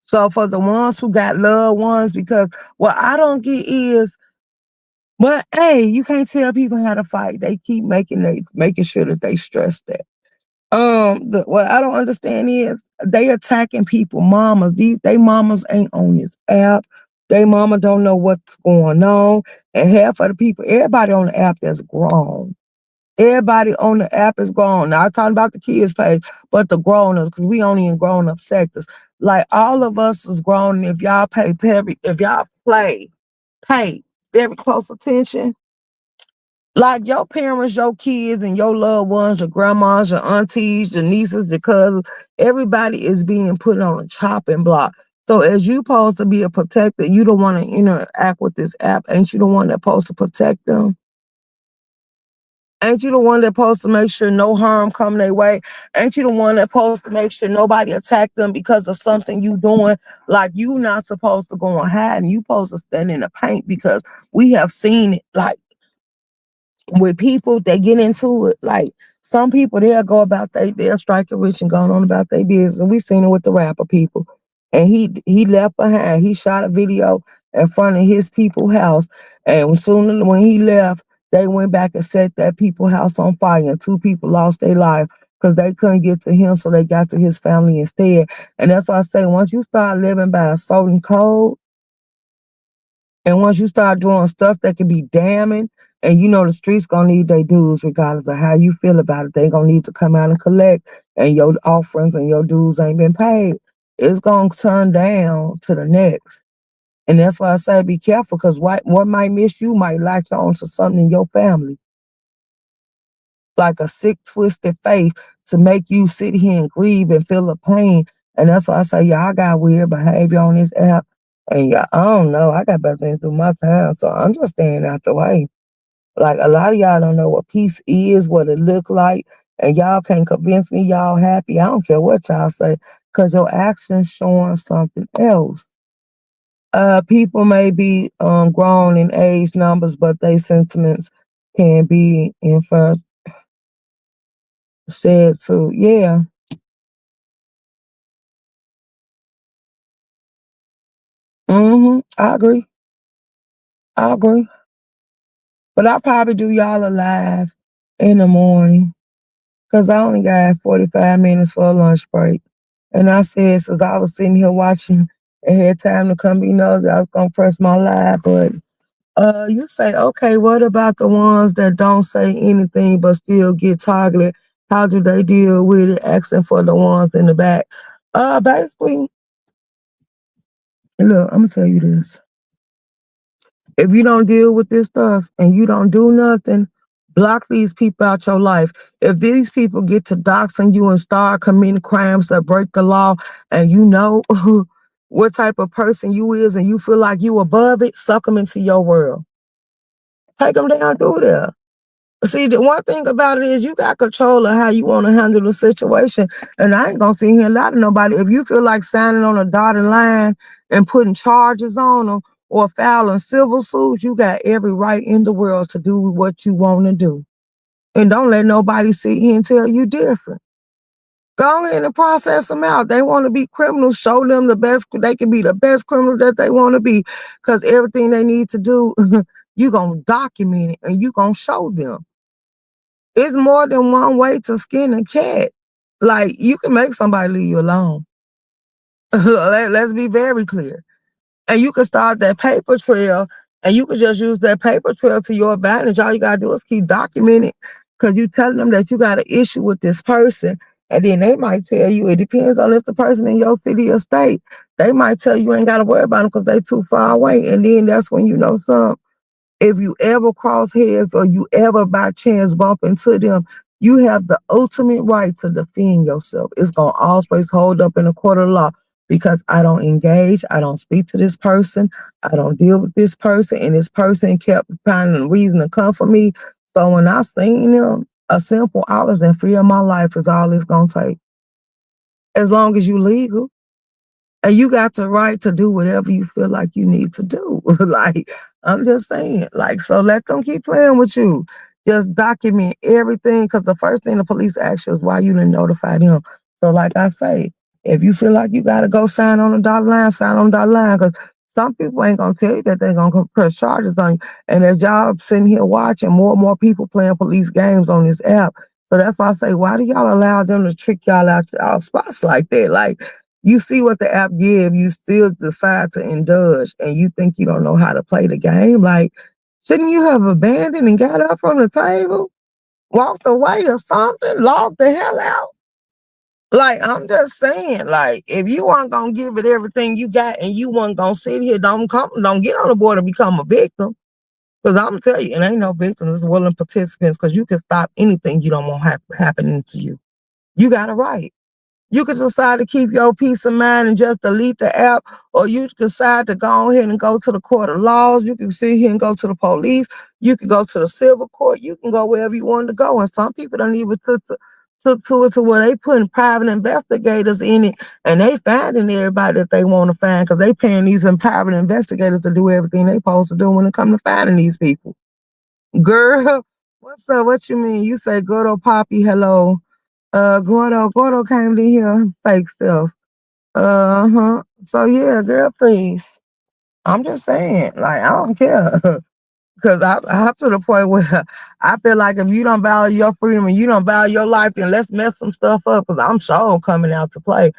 So for the ones who got loved ones, because what I don't get is, but hey, you can't tell people how to fight. They keep making sure that they stress that. What I don't understand is they attacking people, mamas. They mamas ain't on this app. They mama don't know what's going on. And half of the people, everybody on the app that's grown. Everybody on the app is grown. Now I'm talking about the kids page, but the grown ups, because we only in grown up sectors. Like all of us is grown. And if y'all pay very close attention, like your parents, your kids, and your loved ones, your grandmas, your aunties, your nieces, your cousins, everybody is being put on a chopping block. So as you supposed to be a protector, you don't want to interact with this app. Ain't you the one that's supposed to protect them? Ain't you the one that's supposed to make sure no harm come their way? Ain't you the one that's supposed to make sure nobody attack them because of something you doing? Like you not supposed to go and hide, and you supposed to stand in the paint, because we have seen it. Like with people they get into it. Like some people they'll go about they'll strike it rich and go on about their business. And we seen it with the rapper people. And he left behind. He shot a video in front of his people's house. And soon when he left, they went back and set that people's house on fire. And two people lost their life because they couldn't get to him, so they got to his family instead. And that's why I say once you start living by a certain code, and once you start doing stuff that can be damning, and you know the streets gonna need their dues regardless of how you feel about it, they gonna need to come out and collect, and your offerings and your dues ain't been paid, it's gonna turn down to the next. And that's why I say be careful, because what might miss you might latch on to something in your family, like a sick, twisted faith to make you sit here and grieve and feel the pain. And that's why I say, y'all got weird behavior on this app. And y'all, I don't know, I got better things through my time, so I'm just staying out the way. Like a lot of y'all don't know what peace is, what it look like, and y'all can't convince me y'all happy. I don't care what y'all say, because your actions showing something else. People may be grown in age numbers, but their sentiments can be inferred said to, yeah. I agree. I agree. But I probably do y'all a live in the morning, because I only got 45 minutes for a lunch break. And I said, since I was sitting here watching It had time to come be nosy. I was gonna press my live, but you say, okay, what about the ones that don't say anything but still get targeted? How do they deal with it? Asking for the ones in the back. Basically, look, I'm gonna tell you this. If you don't deal with this stuff and you don't do nothing, block these people out your life. If these people get to doxing you and start committing crimes that break the law, and you know what type of person you is, and you feel like you above it, suck them into your world. Take them down through there. See, the one thing about it is you got control of how you want to handle the situation. And I ain't gonna sit here and lie to nobody. If you feel like signing on a dotted line and putting charges on them or filing civil suits, you got every right in the world to do what you want to do. And don't let nobody sit here and tell you different. Go ahead and process them out. They want to be criminals. Show them the best. They can be the best criminal that they want to be, because everything they need to do, you gonna document it and you gonna show them. It's more than one way to skin a cat. Like, you can make somebody leave you alone. Let's be very clear. And you can start that paper trail, and you can just use that paper trail to your advantage. All you gotta do is keep documenting, because you telling them that you got an issue with this person. And then they might tell you, it depends on if the person in your city or state, they might tell you ain't gotta worry about them because they too far away. And then that's when you know something. If you ever cross heads or you ever by chance bump into them, you have the ultimate right to defend yourself. It's going to always hold up in a court of law, because I don't engage, I don't speak to this person, I don't deal with this person, and this person kept finding a reason to come for me. So when I seen them, a simple hours and fear of my life is all it's going to take. As long as you legal. And you got the right to do whatever you feel like you need to do. Like, I'm just saying, like, so let them keep playing with you. Just document everything, because the first thing the police ask you is why you didn't notify them. So, like I say, if you feel like you got to go sign on the dotted line, sign on the dotted line, because some people ain't going to tell you that they're going to press charges on you. And as y'all sitting here watching, more and more people playing police games on this app. So that's why I say, why do y'all allow them to trick y'all out y'all spots like that? Like, you see what the app give, you still decide to indulge, and you think you don't know how to play the game. Like, shouldn't you have abandoned and got up from the table, walked away or something, logged the hell out? Like, I'm just saying, like, if you weren't gonna give it everything you got and you weren't gonna sit here, don't get on the board and become a victim. Because I'm gonna tell you, it ain't no victims, it's willing participants, because you can stop anything you don't want happening to you. You got a right. You can decide to keep your peace of mind and just delete the app, or you can decide to go ahead and go to the court of laws. You can sit here and go to the police. You can go to the civil court. You can go wherever you want to go. And some people don't even took to it to where they putting private investigators in it, and they finding everybody that they want to find, because they paying these private investigators to do everything they supposed to do when it come to finding these people. Girl, what's up? What you mean? You say good old Poppy, hello. Gordo came in here, fake self. Uh-huh. So yeah, girl, please. I'm just saying, like, I don't care. Cause I'm to the point where I feel like if you don't value your freedom and you don't value your life, then let's mess some stuff up. Cause I'm sure coming out to play.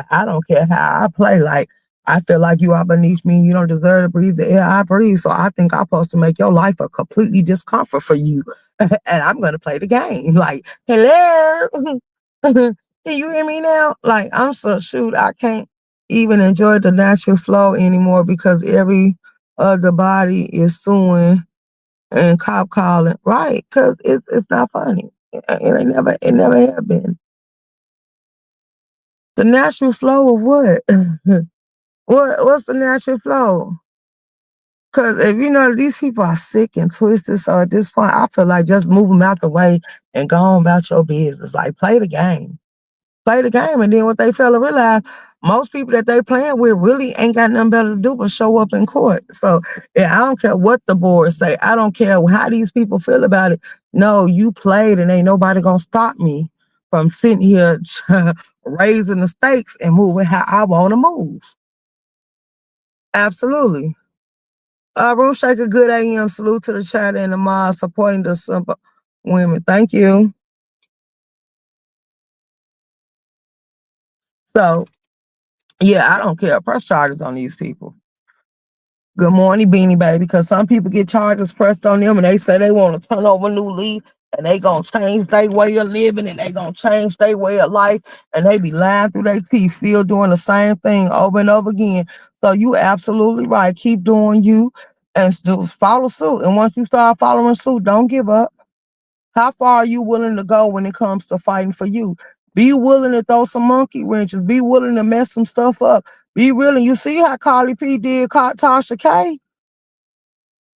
I don't care how I play. Like, I feel like you are beneath me. You don't deserve to breathe the air I breathe. So I think I'm supposed to make your life a completely discomfort for you. And I'm gonna play the game. Like, hello. Can you hear me now? Like, I'm so shoot, I can't even enjoy the natural flow anymore, because every other body is suing and cop calling, right? Because it's not funny. It never have been. The natural flow of what? What's the natural flow? Because if you know these people are sick and twisted, so at this point, I feel like just move them out the way and go on about your business. Like, play the game. Play the game. And then what they fail to realize, most people that they playing with really ain't got nothing better to do but show up in court. So yeah, I don't care what the boards say. I don't care how these people feel about it. No, you played, and ain't nobody gonna stop me from sitting here raising the stakes and moving how I want to move. Absolutely. Room Shaker, good AM. Salute to the chat and the mod supporting the simple women. Thank you. So Yeah, I don't care. Press charges on these people. Good morning, Beanie Baby, because some people get charges pressed on them and they say they want to turn over a new leaf and they gonna change their way of living and they gonna change their way of life and they be lying through their teeth, still doing the same thing over and over again. So you absolutely right. Keep doing you and still follow suit. And once you start following suit, don't give up. How far are you willing to go when it comes to fighting for you? Be willing to throw some monkey wrenches. Be willing to mess some stuff up. Be willing. You see how Carly P did Tasha K?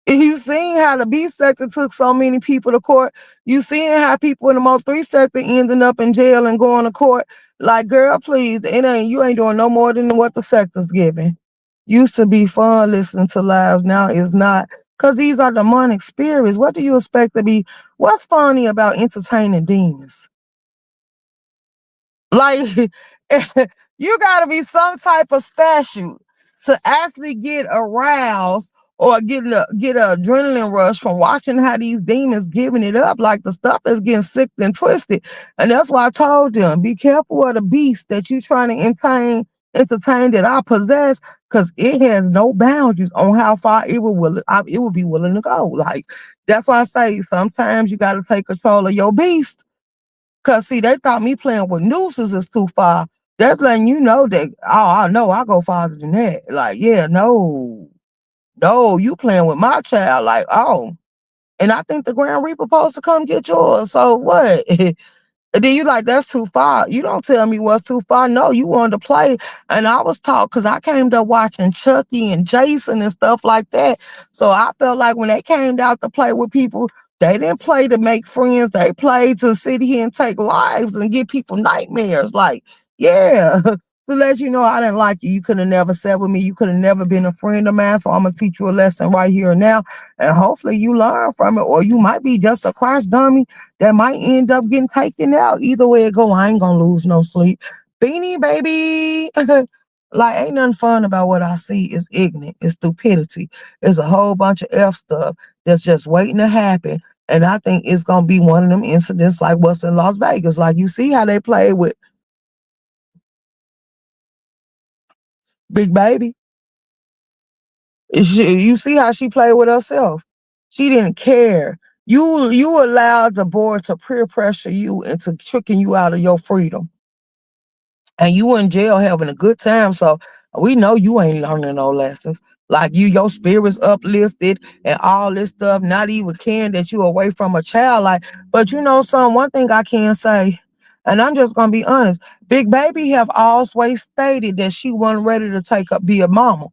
You seen how the B sector took so many people to court. You seen how people in the most three sector ending up in jail and going to court. Like, girl, please, you ain't doing no more than what the sector's giving. Used to be fun listening to lives, now it's not. Cause these are demonic spirits. What do you expect to be? What's funny about entertaining demons? Like, you gotta be some type of special to actually get aroused or get a adrenaline rush from watching how these demons giving it up. Like the stuff is getting sick and twisted. And that's why I told them, be careful of the beast that you trying to entertain that I possess, because it has no boundaries on how far it will be willing to go. Like that's why I say sometimes you gotta take control of your beast. Cause see, they thought me playing with nooses is too far. That's letting you know that, oh, I know I go farther than that. Like, yeah, no, no, you playing with my child. Like, oh, and I think the Grand Reaper supposed to come get yours. So what? And then you like, that's too far. You don't tell me what's too far. No, you wanted to play. And I was taught because I came to watching Chucky and Jason and stuff like that. So I felt like when they came out to play with people, they didn't play to make friends. They played to sit here and take lives and give people nightmares. Like, yeah, to let you know I didn't like you. You could have never sat with me. You could have never been a friend of mine. So I'm going to teach you a lesson right here and now. And hopefully you learn from it. Or you might be just a crash dummy that might end up getting taken out. Either way it go, I ain't gonna lose no sleep. Beanie baby. Like ain't nothing fun about what I see. It's ignorant. It's stupidity. It's a whole bunch of F stuff that's just waiting to happen. And I think it's gonna be one of them incidents like what's in Las Vegas. Like you see how they play with Big Baby. You see how she played with herself. She didn't care. You allowed the board to peer pressure you into tricking you out of your freedom. And you in jail having a good time. So we know you ain't learning no lessons. Like your spirit's uplifted and all this stuff, not even caring that you away from a child. Like, but you know, one thing I can say, and I'm just gonna be honest, Big Baby have always stated that she wasn't ready to take up be a mama.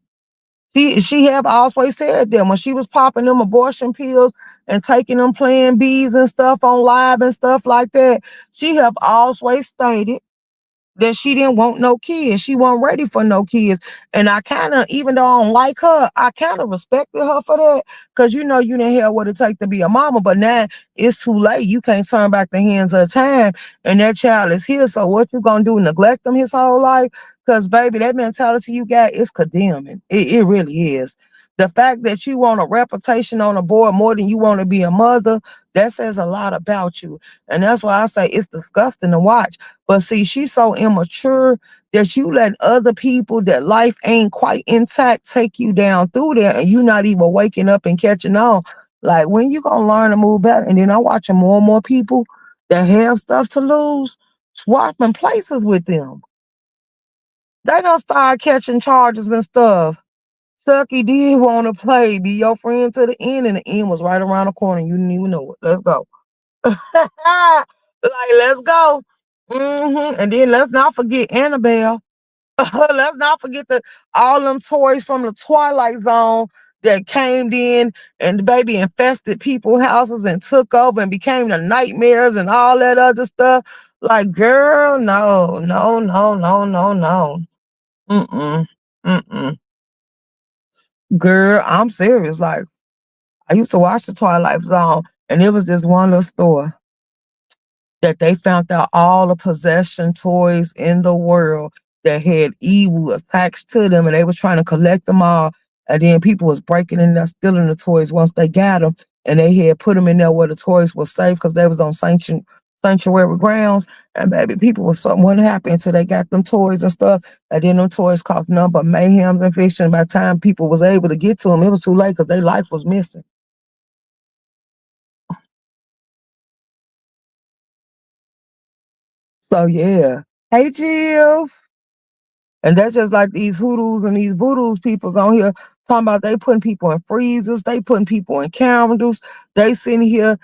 She have always said that when she was popping them abortion pills and taking them Plan Bs and stuff on live and stuff like that, she have always stated that she didn't want no kids. She wasn't ready for no kids. And I kind of, even though I don't like her, I kind of respected her for that. Cause you know you didn't have what it take to be a mama, but now it's too late. You can't turn back the hands of time and that child is here. So what you gonna do? Neglect him his whole life? Cause baby, that mentality you got is condemning. It really is. The fact that you want a reputation on a board more than you want to be a mother, that says a lot about you. And that's why I say it's disgusting to watch. But see, she's so immature that you let other people that life ain't quite intact take you down through there and you not even waking up and catching on. Like when you gonna learn to move better? And then I'm watching more and more people that have stuff to lose, swapping places with them. They don't start catching charges and stuff. Chucky did want to play, be your friend to the end, and the end was right around the corner. You didn't even know it. Let's go. Like, let's go. And then let's not forget Annabelle. Let's not forget all them toys from the Twilight Zone that came in and the baby infested people's houses and took over and became the nightmares and all that other stuff. Like, girl, no, no, no, no, no, no. Mm-mm. Mm-mm. Girl, I'm serious. Like, I used to watch the Twilight Zone, and it was this one little store that they found out all the possession toys in the world that had evil attached to them, and they was trying to collect them all. And then people was breaking in there, stealing the toys once they got them, and they had put them in there where the toys were safe because they was on sanctuary grounds, and baby, people was something wouldn't happen until they got them toys and stuff, and then them toys caused nothing but mayhems and fiction. By the time people was able to get to them, it was too late because their life was missing. So yeah. Hey Jill. And that's just like these hoodoos and these voodoos people on here talking about they putting people in freezers, they putting people in candles, they sitting here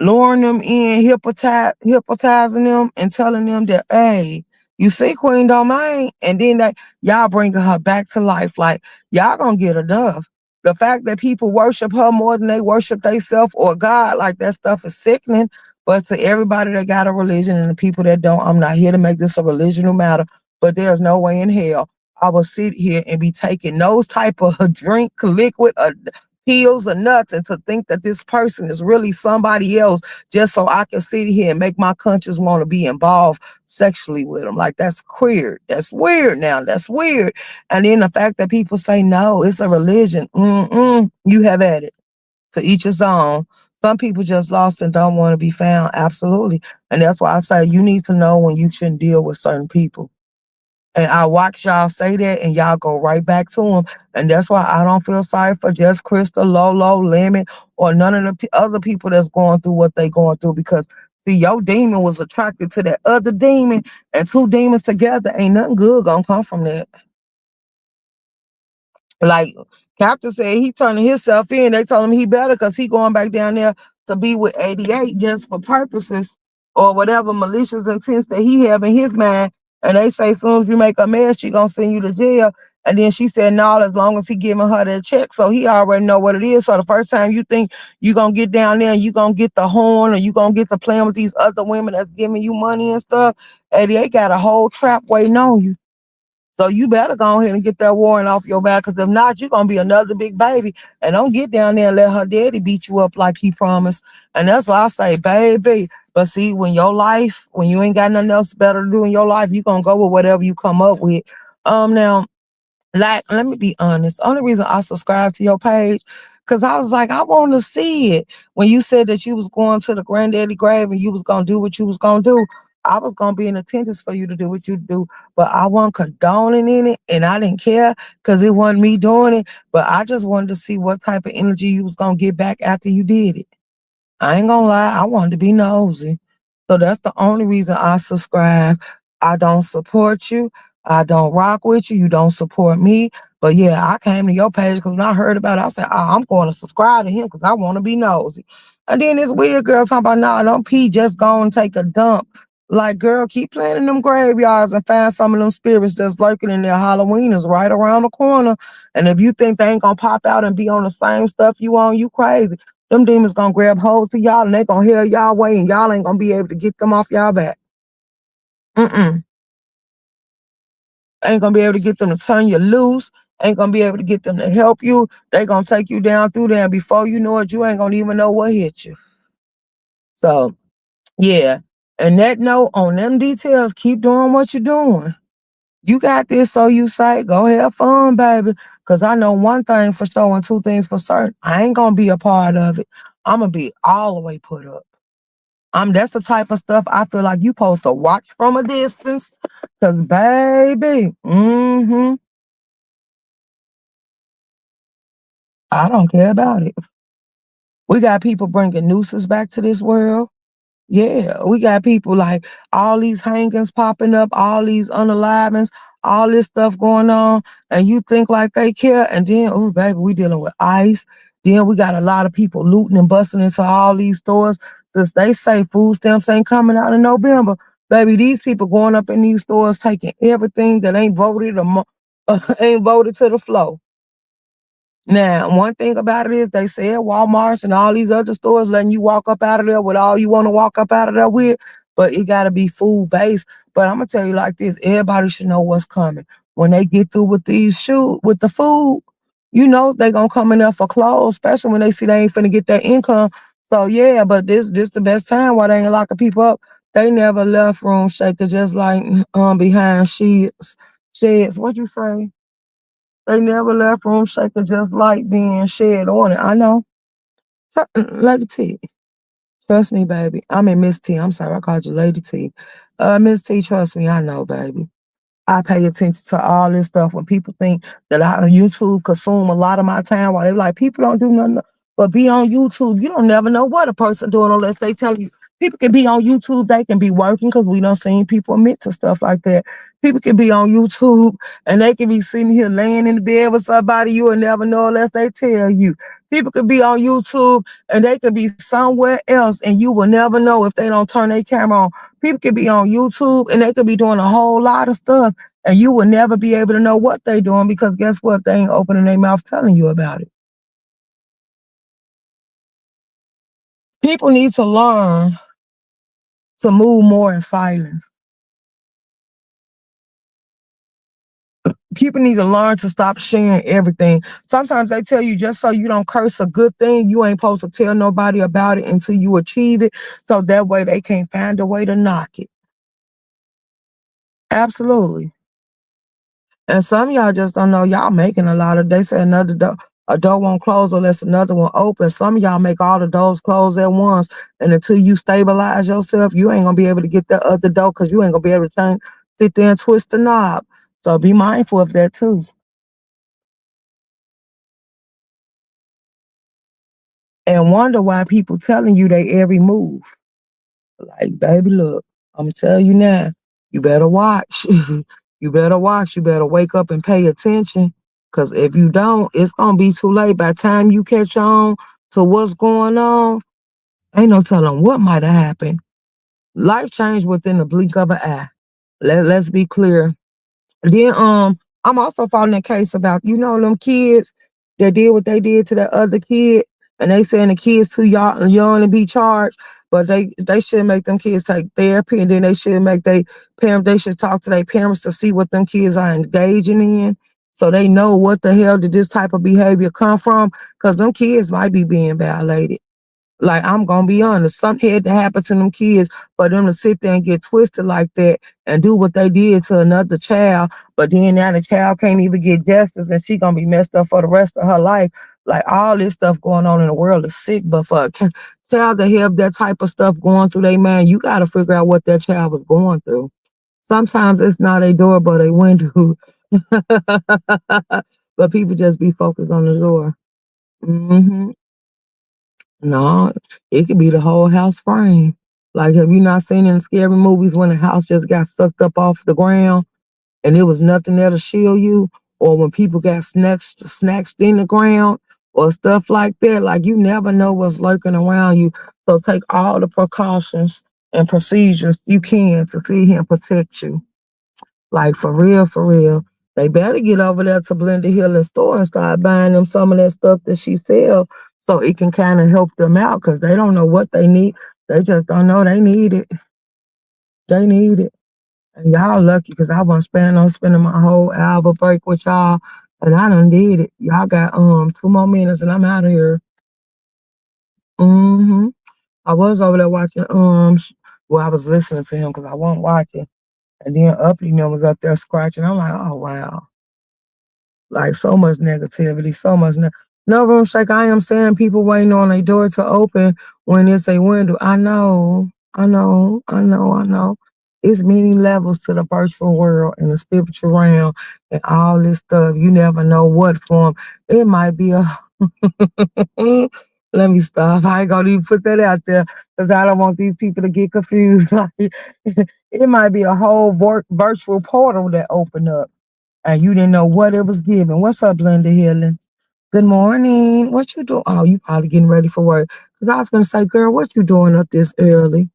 luring them in, hypnotizing them and telling them that, hey, you see Queen Domain, and then that y'all bringing her back to life. Like, y'all gonna get enough. The fact that people worship her more than they worship themselves or God, like that stuff is sickening. But to everybody that got a religion and the people that don't, I'm not here to make this a religional matter, but there's no way in hell I will sit here and be taking those type of drink, liquid, pills or nuts, and to think that this person is really somebody else just so I can sit here and make my conscience want to be involved sexually with them. Like, that's weird. That's weird now. That's weird. And then the fact that people say, no, it's a religion. You have at it. To each his own. Some people just lost and don't want to be found. Absolutely. And that's why I say you need to know when you shouldn't deal with certain people. And I watch y'all say that and y'all go right back to them. And that's why I don't feel sorry for just Crystal, Lolo, Lemon, or none of the other people that's going through what they going through. Because, see, your demon was attracted to that other demon, and two demons together, ain't nothing good gonna come from that. Like Captain said, he turning himself in. They told him he better because he going back down there to be with 88 just for purposes or whatever malicious intents that he have in his mind. And they say as soon as you make a mess, she gonna send you to jail. And then she said, no, as long as he giving her that check. So he already know what it is. So the first time you think you gonna get down there and you gonna get the horn or you gonna get to playing with these other women that's giving you money and stuff, 88 got a whole trap waiting on you. So you better go ahead and get that warrant off your back, because if not, you're gonna be another big baby. And don't get down there and let her daddy beat you up like he promised. And that's why I say, baby. But see, when you ain't got nothing else better to do in your life, you gonna go with whatever you come up with. Now, like, let me be honest. Only reason I subscribed to your page, because I was like, I want to see it. When you said that you was going to the granddaddy grave and you was gonna do what you was gonna do, I was gonna be in attendance for you to do what you do. But I wasn't condoning in it, and I didn't care because it wasn't me doing it. But I just wanted to see what type of energy you was gonna get back after you did it. I ain't gonna lie, I wanted to be nosy. So that's the only reason I subscribe. I don't support you. I don't rock with you. You don't support me. But yeah, I came to your page because when I heard about it, I said, oh, I'm going to subscribe to him because I want to be nosy. And then this weird girl talking about, nah, don't pee, just go and take a dump. Like, girl, keep playing in them graveyards and find some of them spirits that's lurking in there. Halloween is right around the corner. And if you think they ain't gonna pop out and be on the same stuff you on, you crazy. Them demons gonna grab hold to y'all and they gonna hear y'all way and y'all ain't gonna be able to get them off y'all back. Mm-mm. Ain't gonna be able to get them to turn you loose. Ain't gonna be able to get them to help you. They gonna take you down through there, and before you know it, you ain't gonna even know what hit you. So yeah. And that note on them details, keep doing what you're doing. You got this, so you say, go have fun, baby. Cause I know one thing for sure and two things for certain. I ain't gonna be a part of it. I'm gonna be all the way put up. That's the type of stuff I feel like you supposed to watch from a distance. Cause baby, I don't care about it. We got people bringing nooses back to this world. Yeah, we got people like all these hangings popping up, all these unalivings, all this stuff going on, and you think like they care, and then, oh, baby, we dealing with ICE. Then we got a lot of people looting and busting into all these stores. Since they say food stamps ain't coming out in November, baby, these people going up in these stores taking everything that ain't voted ain't voted to the floor. Now, one thing about it is they said Walmart's and all these other stores letting you walk up out of there with all you want to walk up out of there with, but it got to be food based. But I'm gonna tell you like this: everybody should know what's coming when they get through with with the food. You know they gonna come in there for clothes, especially when they see they ain't finna get that income. So yeah, but this the best time why they ain't locking people up. They never left room shaker, just like behind sheds. What you say? They never left room shaking just like being shed on it. I know. Let it tell you. Trust me, baby. I mean, Miss T. I'm sorry, I called you Lady T. Miss T, trust me, I know, baby. I pay attention to all this stuff when people think that I on YouTube consume a lot of my time while they're like, people don't do nothing but be on YouTube. You don't never know what a person doing unless they tell you. People can be on YouTube, they can be working because we done seen people admit to stuff like that. People can be on YouTube and they can be sitting here laying in the bed with somebody you will never know unless they tell you. People could be on YouTube and they could be somewhere else and you will never know if they don't turn their camera on. People could be on YouTube and they could be doing a whole lot of stuff and you will never be able to know what they're doing because guess what? They ain't opening their mouth telling you about it. People need to learn to move more in silence. People need to learn to stop sharing everything. Sometimes they tell you just so you don't curse a good thing, you ain't supposed to tell nobody about it until you achieve it. So that way they can't find a way to knock it. Absolutely. And some of y'all just don't know y'all making a lot of. They say another door, a door won't close unless another one open. Some of y'all make all the doors close at once, and until you stabilize yourself, you ain't gonna be able to get that other door because you ain't gonna be able to sit there and twist the knob. So be mindful of that too, and wonder why people telling you they every move. Like, baby, look, I'm gonna tell you now, you better watch. You better watch. You better wake up and pay attention. Cause if you don't, it's gonna be too late. By the time you catch on to what's going on, ain't no telling what might have happened. Life changed within the blink of an eye. Let's be clear. Then I'm also following that case about them kids that did what they did to that other kid, and they saying the kids too young to be charged, but they should make them kids take therapy, and then they should make they should talk to their parents to see what them kids are engaging in, so they know what the hell did this type of behavior come from, because them kids might be being violated. Like, I'm gonna be honest, something had to happen to them kids for them to sit there and get twisted like that and do what they did to another child. But then now the child can't even get justice and she gonna be messed up for the rest of her life. Like, all this stuff going on in the world is sick, but for a child to have that type of stuff going through their mind, you gotta figure out what that child was going through. Sometimes it's not a door but a window. But people just be focused on the door. Hmm. No, it could be the whole house frame. Like, have you not seen in the scary movies when the house just got sucked up off the ground and there was nothing there to shield you? Or when people got snatched in the ground or stuff like that? Like, you never know what's lurking around you. So take all the precautions and procedures you can to see him protect you. Like, for real, for real. They better get over there to Blender Hill and store and start buying them some of that stuff that she sell so it can kind of help them out because they don't know what they need. They just don't know they need it. They need it. And y'all lucky because I wasn't planning on spending my whole hour break with y'all. And I done did it. Y'all got 2 more minutes and I'm out of here. Hmm. I was over there watching well, I was listening to him because I wasn't watching. And then Uppity was up there scratching. I'm like, oh wow. Like, so much negativity, so much. No room shake. I am saying people waiting on a door to open when it's a window. I know, I know, I know, I know. It's many levels to the virtual world and the spiritual realm and all this stuff. You never know what form. It might be a. Let me stop. I ain't gonna even put that out there because I don't want these people to get confused. It might be a whole virtual portal that opened up and you didn't know what it was giving. What's up, Linda Healing? Good morning. What you doing? Oh, you probably getting ready for work. Cause I was gonna say, girl, what you doing up this early?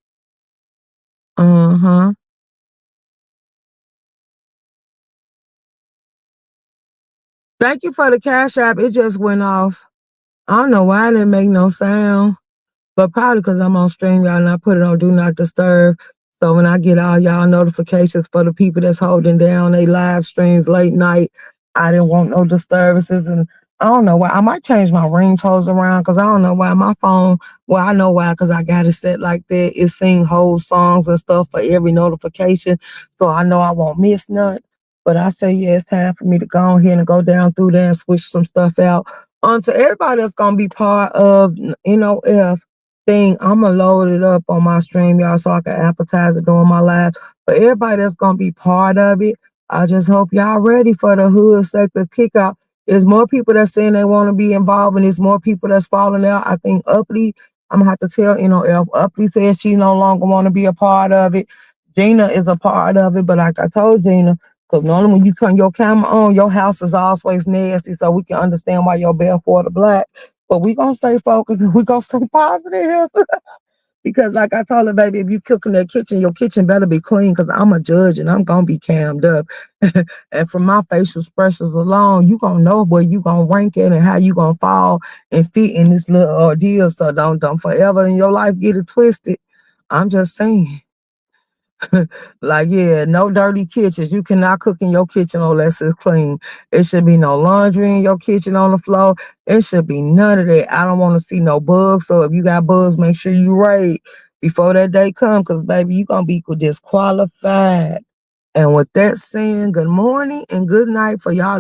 Uh-huh. Thank you for the cash app. It just went off. I don't know why it didn't make no sound. But probably because I'm on stream, y'all, and I put it on Do Not Disturb. So when I get all y'all notifications for the people that's holding down they live streams late night, I didn't want no disturbances. And I don't know why. I might change my ringtones around because I don't know why my phone, well, I know why because I got it set like that. It sing whole songs and stuff for every notification. So I know I won't miss none. But I say, yeah, it's time for me to go ahead and go down through there and switch some stuff out. To everybody that's going to be part of NOF. thing. I'ma load it up on my stream, y'all, so I can advertise it during my live. But everybody that's gonna be part of it, I just hope y'all ready for the hood sector kickoff. There's more people that's saying they want to be involved, and there's more people that's falling out. I think Upply, I'm gonna have to tell, if Upply says she no longer want to be a part of it. Gina is a part of it, but like I told Gina, because normally when you turn your camera on, your house is always nasty, so we can understand why your water black. But we gonna stay focused and we gonna stay positive. Because like I told her, baby, if you cook in that kitchen, your kitchen better be clean because I'm a judge and I'm gonna be cammed up. And from my facial expressions alone, you gonna know where you gonna rank it and how you gonna fall and fit in this little ordeal. So don't forever in your life get it twisted. I'm just saying. Like, yeah, no dirty kitchens. You cannot cook in your kitchen unless it's clean. It should be no laundry in your kitchen on the floor. It should be none of that. I don't want to see no bugs. So if you got bugs, make sure you raid before that day come, because baby, you gonna be disqualified. And with that saying, good morning and good night for y'all.